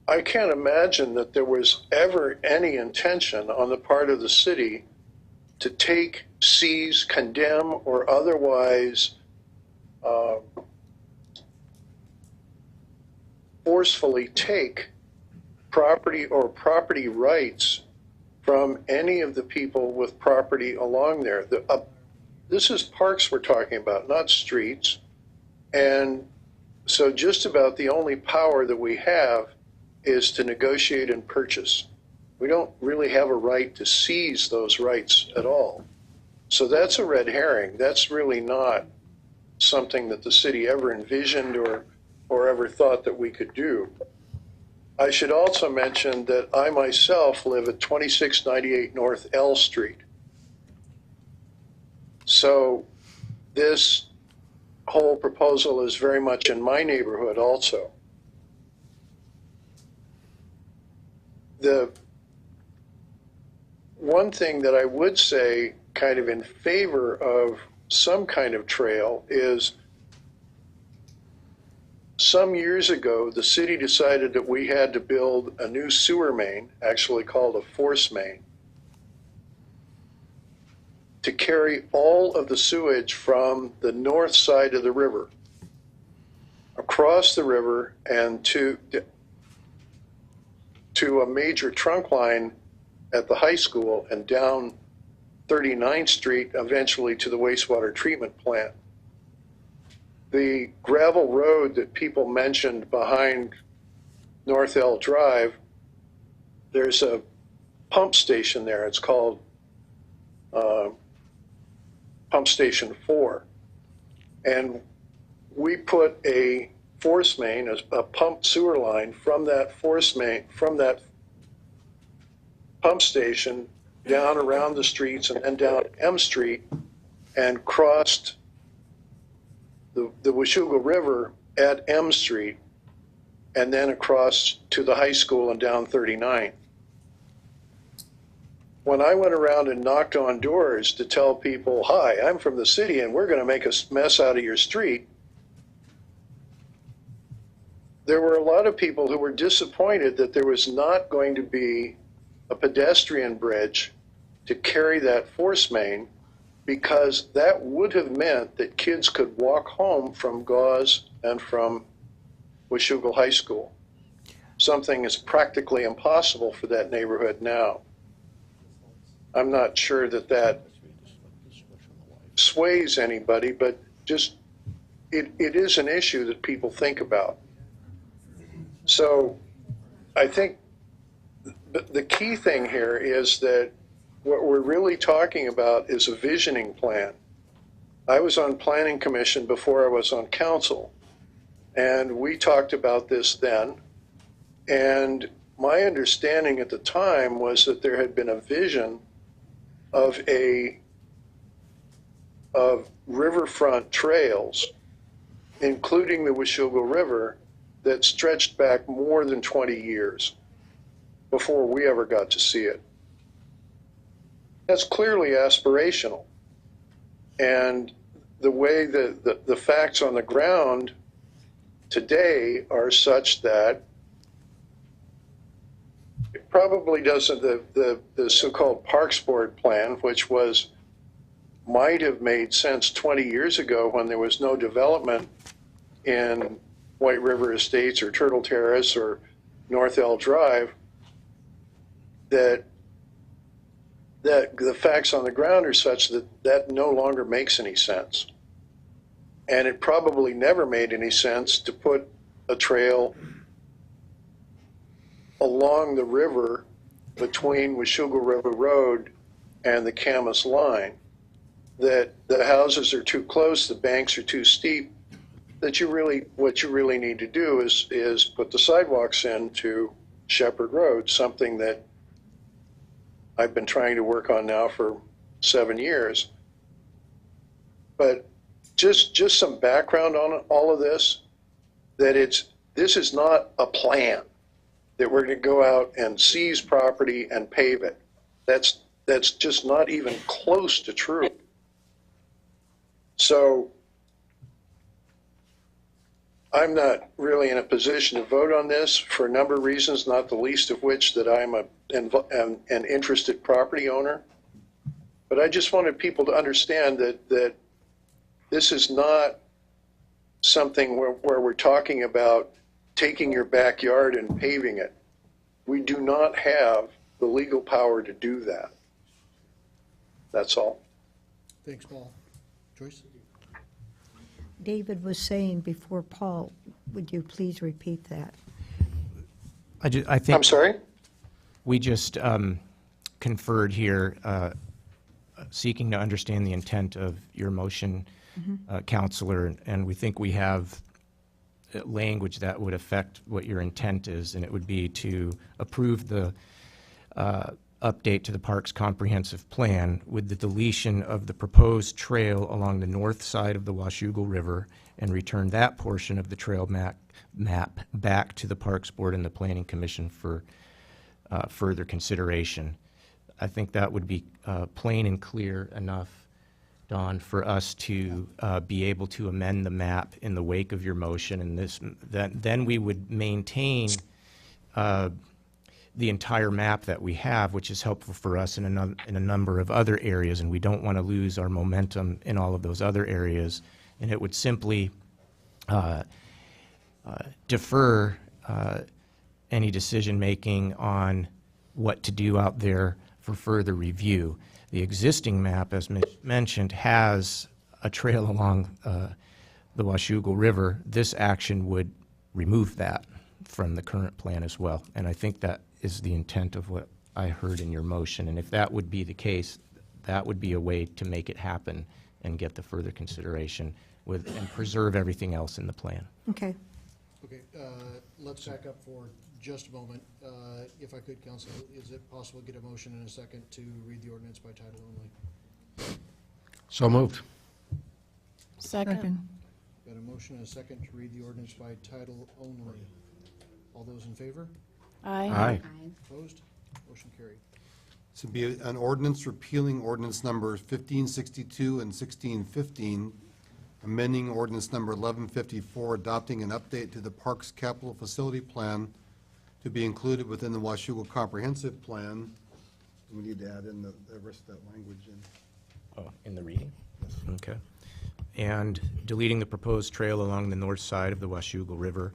I can't imagine that there was ever any intention on the part of the city to take, seize, condemn, or otherwise forcefully take property or property rights from any of the people with property along there. This is parks we're talking about, not streets. And so just about the only power that we have is to negotiate and purchase. We don't really have a right to seize those rights at all. So that's a red herring. That's really not something that the city ever envisioned or ever thought that we could do. I should also mention that I myself live at 2698 North L Street. So this whole proposal is very much in my neighborhood also. The one thing that I would say kind of in favor of some kind of trail is some years ago, the city decided that we had to build a new sewer main, actually called a force main, to carry all of the sewage from the north side of the river across the river and to a major trunk line at the high school and down 39th Street, eventually to the wastewater treatment plant. The gravel road that people mentioned behind North L Drive, there's a pump station there. It's called Pump Station 4. And we put a force main, a pump sewer line from that force main, from that pump station down around the streets and then down M Street and crossed the Washougal River at M Street and then across to the high school and down 39th. When I went around and knocked on doors to tell people, hi, I'm from the city and we're going to make a mess out of your street, there were a lot of people who were disappointed that there was not going to be a pedestrian bridge to carry that force main, because that would have meant that kids could walk home from Gauze and from Washougal High School. Something is practically impossible for that neighborhood now. I'm not sure that that sways anybody, but just it is an issue that people think about. So I think the key thing here is that what we're really talking about is a visioning plan. I was on Planning Commission before I was on council, and we talked about this then. And my understanding at the time was that there had been a vision of riverfront trails, including the Washougal River, that stretched back more than 20 years before we ever got to see it. That's clearly aspirational. And the way that the facts on the ground today are such that it probably doesn't, the so-called Parks Board plan, which might have made sense 20 years ago when there was no development in White River Estates or Turtle Terrace or North Elm Drive, that the facts on the ground are such that no longer makes any sense. And it probably never made any sense to put a trail along the river between Washougal River Road and the Camas line, that the houses are too close, the banks are too steep, that what you really need to do is put the sidewalks into Shepherd Road, something that I've been trying to work on now for 7 years. But just some background on all of this, that this is not a plan that we're going to go out and seize property and pave it. That's just not even close to true. So I'm not really in a position to vote on this for a number of reasons, not the least of which that I'm an interested property owner. But I just wanted people to understand that this is not something where we're talking about taking your backyard and paving it. We do not have the legal power to do that. That's all. Thanks, Paul. Joyce? David was saying before Paul, would you please repeat that? I think. I'm sorry? We just conferred here, seeking to understand the intent of your motion, Counselor, and we think we have language that would affect what your intent is, and it would be to approve the update to the Parks Comprehensive Plan with the deletion of the proposed trail along the north side of the Washougal River and return that portion of the trail map back to the Parks Board and the Planning Commission for further consideration. I think that would be plain and clear enough, Don, for us to be able to amend the map in the wake of your motion, and then we would maintain the entire map that we have, which is helpful for us in a number of other areas, and we don't want to lose our momentum in all of those other areas. And it would simply defer any decision-making on what to do out there for further review. The existing map, as mentioned, has a trail along the Washougal River. This action would remove that from the current plan as well, and I think that is the intent of what I heard in your motion. And if that would be the case, that would be a way to make it happen and get the further consideration and preserve everything else in the plan. Okay. Okay, let's back up for just a moment. If I could, Council, is it possible to get a motion in a second to read the ordinance by title only? So moved. Second. Got a motion and a second to read the ordinance by title only. All those in favor? Aye. Aye. Opposed? Motion carried. This would be an ordinance repealing ordinance numbers 1562 and 1615, amending ordinance number 1154, adopting an update to the Parks Capital Facility Plan to be included within the Washougal Comprehensive Plan. We need to add in the rest of that language in. Oh, in the reading? Yes. Okay. And deleting the proposed trail along the north side of the Washougal River,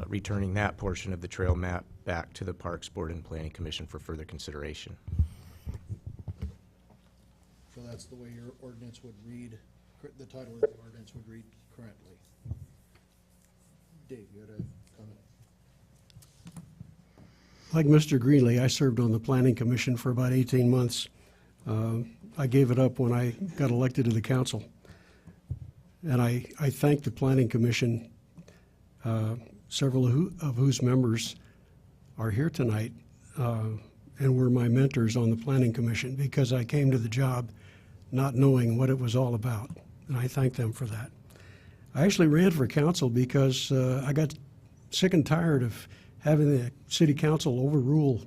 returning that portion of the trail map back to the Parks Board and Planning Commission for further consideration. So that's the way your ordinance would read, the title of the ordinance would read currently. Dave, you had a comment? Like Mr. Greenlee, I served on the Planning Commission for about 18 months. I gave it up when I got elected to the council. And I thank the Planning Commission, several of whose members are here tonight, and were my mentors on the Planning Commission because I came to the job not knowing what it was all about, and I thank them for that. I actually ran for council because I got sick and tired of having the city council overrule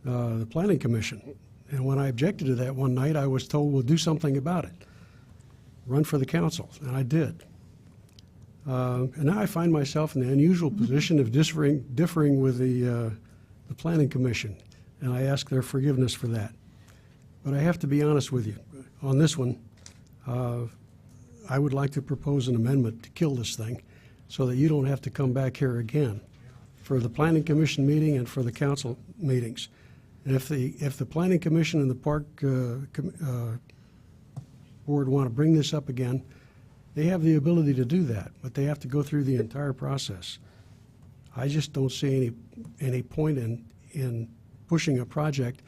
the Planning Commission. And when I objected to that one night, I was told, well, do something about it. Run for the council, and I did. And now I find myself in the unusual position of differing with the Planning Commission, and I ask their forgiveness for that. But I have to be honest with you. On this one, I would like to propose an amendment to kill this thing so that you don't have to come back here again for the Planning Commission meeting and for the council meetings. And if the Planning Commission and the Park Board want to bring this up again, they have the ability to do that, but they have to go through the entire process. I just don't see any point in pushing a project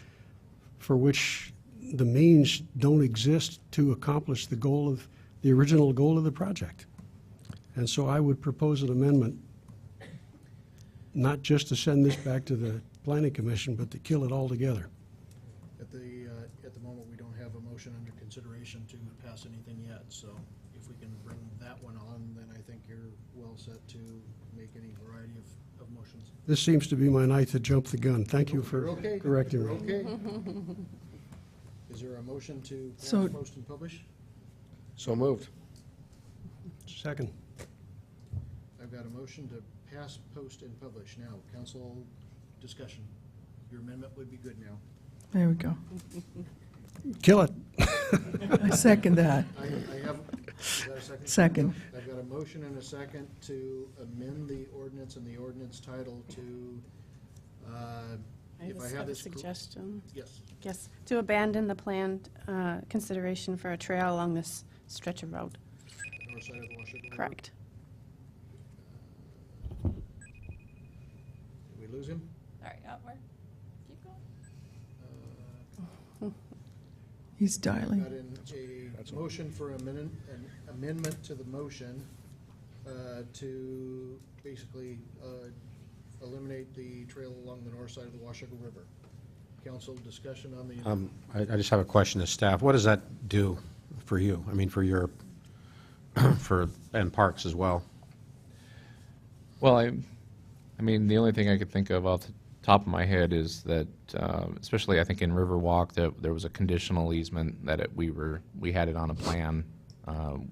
for which the means don't exist to accomplish the original goal of the project. And so I would propose an amendment, not just to send this back to the Planning Commission, but to kill it altogether. At the moment, we don't have a motion under consideration to pass anything yet, so if we can bring that one on, then I think you're well set to make any variety of motions. This seems to be my night to jump the gun. Thank you for correcting me. Okay. Is there a motion to pass, So- post, and publish? So moved. Second. I've got a motion to pass, post, and publish. Now, council discussion. Your amendment would be good now. There we go. Kill it. I second that. I have, is that a second? Second. I've got a motion and a second to amend the ordinance and the ordinance title to, if I have this. Suggestion. Yes. Yes, to abandon the planned consideration for a trail along this stretch of road. The north side of the Washougal River. Correct. Did we lose him? Sorry, outward. Keep going. He's dialing. Got in a motion for an amendment to the motion to basically eliminate the trail along the north side of the Washougal River. Council discussion on the. I just have a question to staff. What does that do for you? I mean, for your, and parks as well? Well, I mean, the only thing I could think of off the top of my head is that, especially I think in Riverwalk, that there was a conditional easement that we had it on a plan,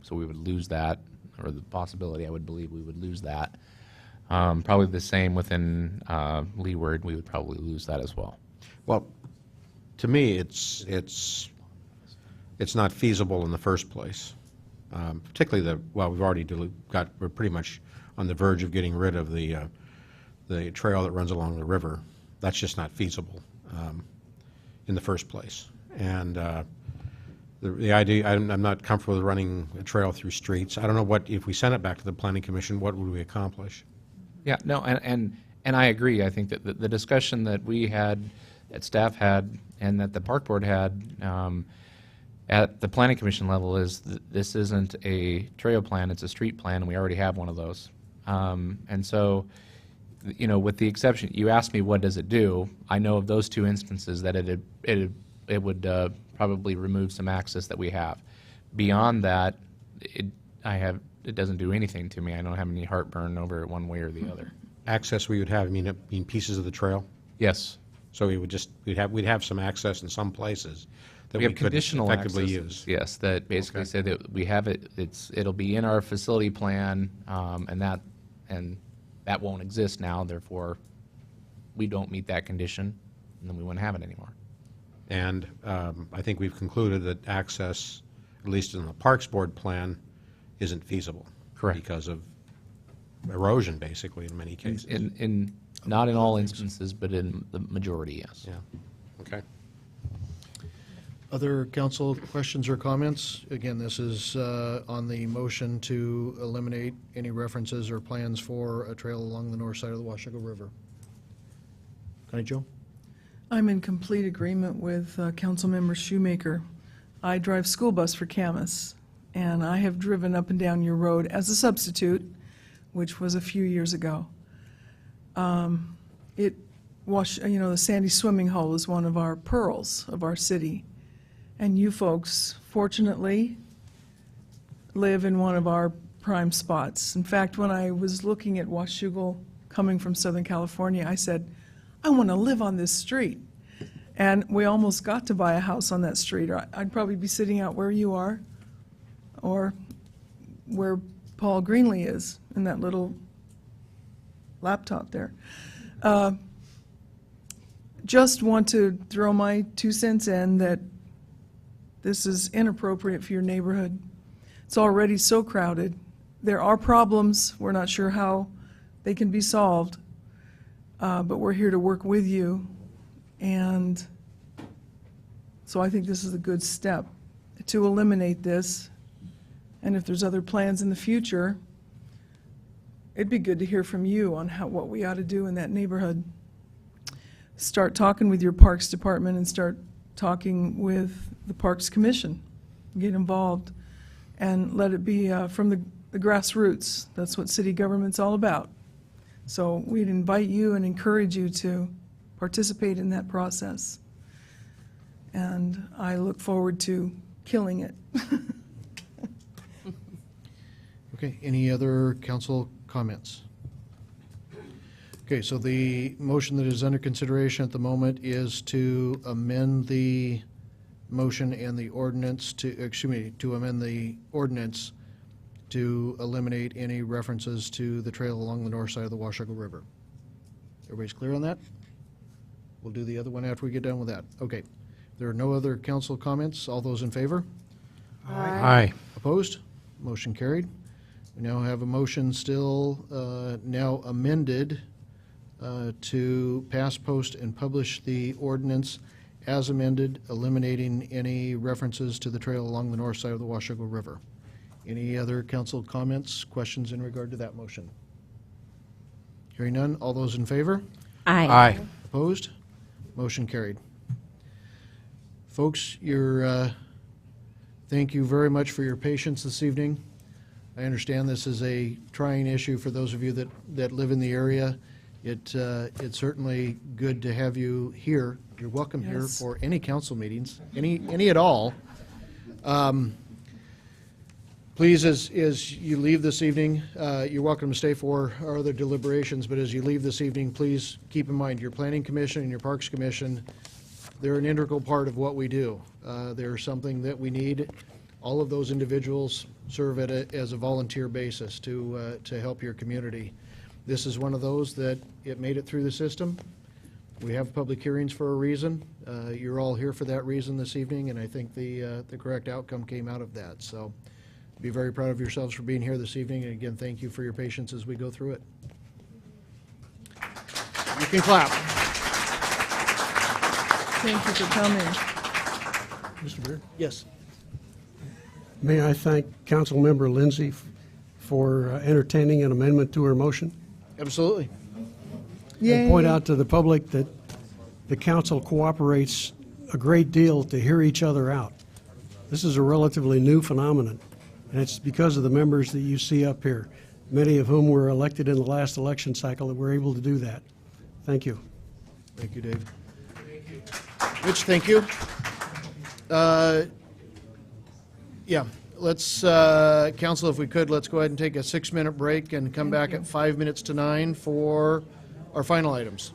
so we would lose that, or the possibility, I would believe we would lose that. Probably the same within Leeward, we would probably lose that as well. Well, to me, it's not feasible in the first place. Particularly we're pretty much on the verge of getting rid of the trail that runs along the river. That's just not feasible in the first place. And the idea, I'm not comfortable with running a trail through streets. I don't know if we sent it back to the Planning Commission, what would we accomplish? Yeah, no, and I agree. I think that the discussion that we had, that staff had, and that the Park Board had at the Planning Commission level is this isn't a trail plan, it's a street plan, and we already have one of those. And so, you know, with the exception, you asked me what does it do, I know of those two instances that it would probably remove some access that we have. Beyond that, it doesn't do anything to me. I don't have any heartburn over it one way or the other. Access we would have, I mean pieces of the trail? Yes. So we'd have some access in some places that We have we could conditional effectively access, use. yes, that basically say that we have it, it'll be in our facility plan, and that won't exist now, therefore, we don't meet that condition, and then we wouldn't have it anymore. And I think we've concluded that access, at least in the Parks Board plan, isn't feasible. Correct. Because of erosion, basically, in many cases. Not in all instances, but in the majority, yes. Yeah, okay. Other council questions or comments? Again, this is on the motion to eliminate any references or plans for a trail along the north side of the Washougal River. Connie Jo? I'm in complete agreement with Councilmember Shoemaker. I drive school bus for Camas, and I have driven up and down your road as a substitute, which was a few years ago. the Sandy Swimming Hole is one of our pearls of our city. And you folks, fortunately, live in one of our prime spots. In fact, when I was looking at Washougal coming from Southern California, I said, I want to live on this street. And we almost got to buy a house on that street. Or I'd probably be sitting out where you are, or where Paul Greenlee is, in that little laptop there. Just want to throw my 2 cents in that this is inappropriate for your neighborhood. It's already so crowded. There are problems. We're not sure how they can be solved, but we're here to work with you. And so I think this is a good step to eliminate this. And if there's other plans in the future, it'd be good to hear from you on what we ought to do in that neighborhood. Start talking with your Parks Department and start talking with the Parks Commission. Get involved and let it be from the grassroots. That's what city government's all about. So we'd invite you and encourage you to participate in that process. And I look forward to killing it. Okay, any other council comments? Okay, so the motion that is under consideration at the moment is to amend the motion and the ordinance to amend the ordinance to eliminate any references to the trail along the north side of the Washougal River. Everybody's clear on that? We'll do the other one after we get done with that. Okay. There are no other council comments. All those in favor? Aye. Opposed? Motion carried. We now have a motion still now amended to pass, post, and publish the ordinance as amended, eliminating any references to the trail along the north side of the Washougal River. Any other council comments, questions in regard to that motion? Hearing none, all those in favor? Aye. Aye. Opposed? Motion carried. Folks, thank you very much for your patience this evening. I understand this is a trying issue for those of you that live in the area. It's certainly good to have you here. You're welcome here Yes. for any council meetings, any at all. Please, as you leave this evening, you're welcome to stay for our other deliberations, but as you leave this evening, please keep in mind your Planning Commission and your Parks Commission, they're an integral part of what we do. They're something that we need. All of those individuals serve as a volunteer basis to help your community. This is one of those that it made it through the system. We have public hearings for a reason. You're all here for that reason this evening, and I think the correct outcome came out of that. So be very proud of yourselves for being here this evening, and again, thank you for your patience as we go through it. You can clap. Thank you for coming. Mr. Beard? Yes. May I thank Councilmember Lindsay for entertaining an amendment to her motion? Absolutely. And point out to the public that the council cooperates a great deal to hear each other out. This is a relatively new phenomenon, and it's because of the members that you see up here, many of whom were elected in the last election cycle, that we're able to do that. Thank you. Thank you, Dave. Rich, thank you. Yeah, let's, council, if we could, let's go ahead and take a 6-minute break and come back at 9:05 for our final items.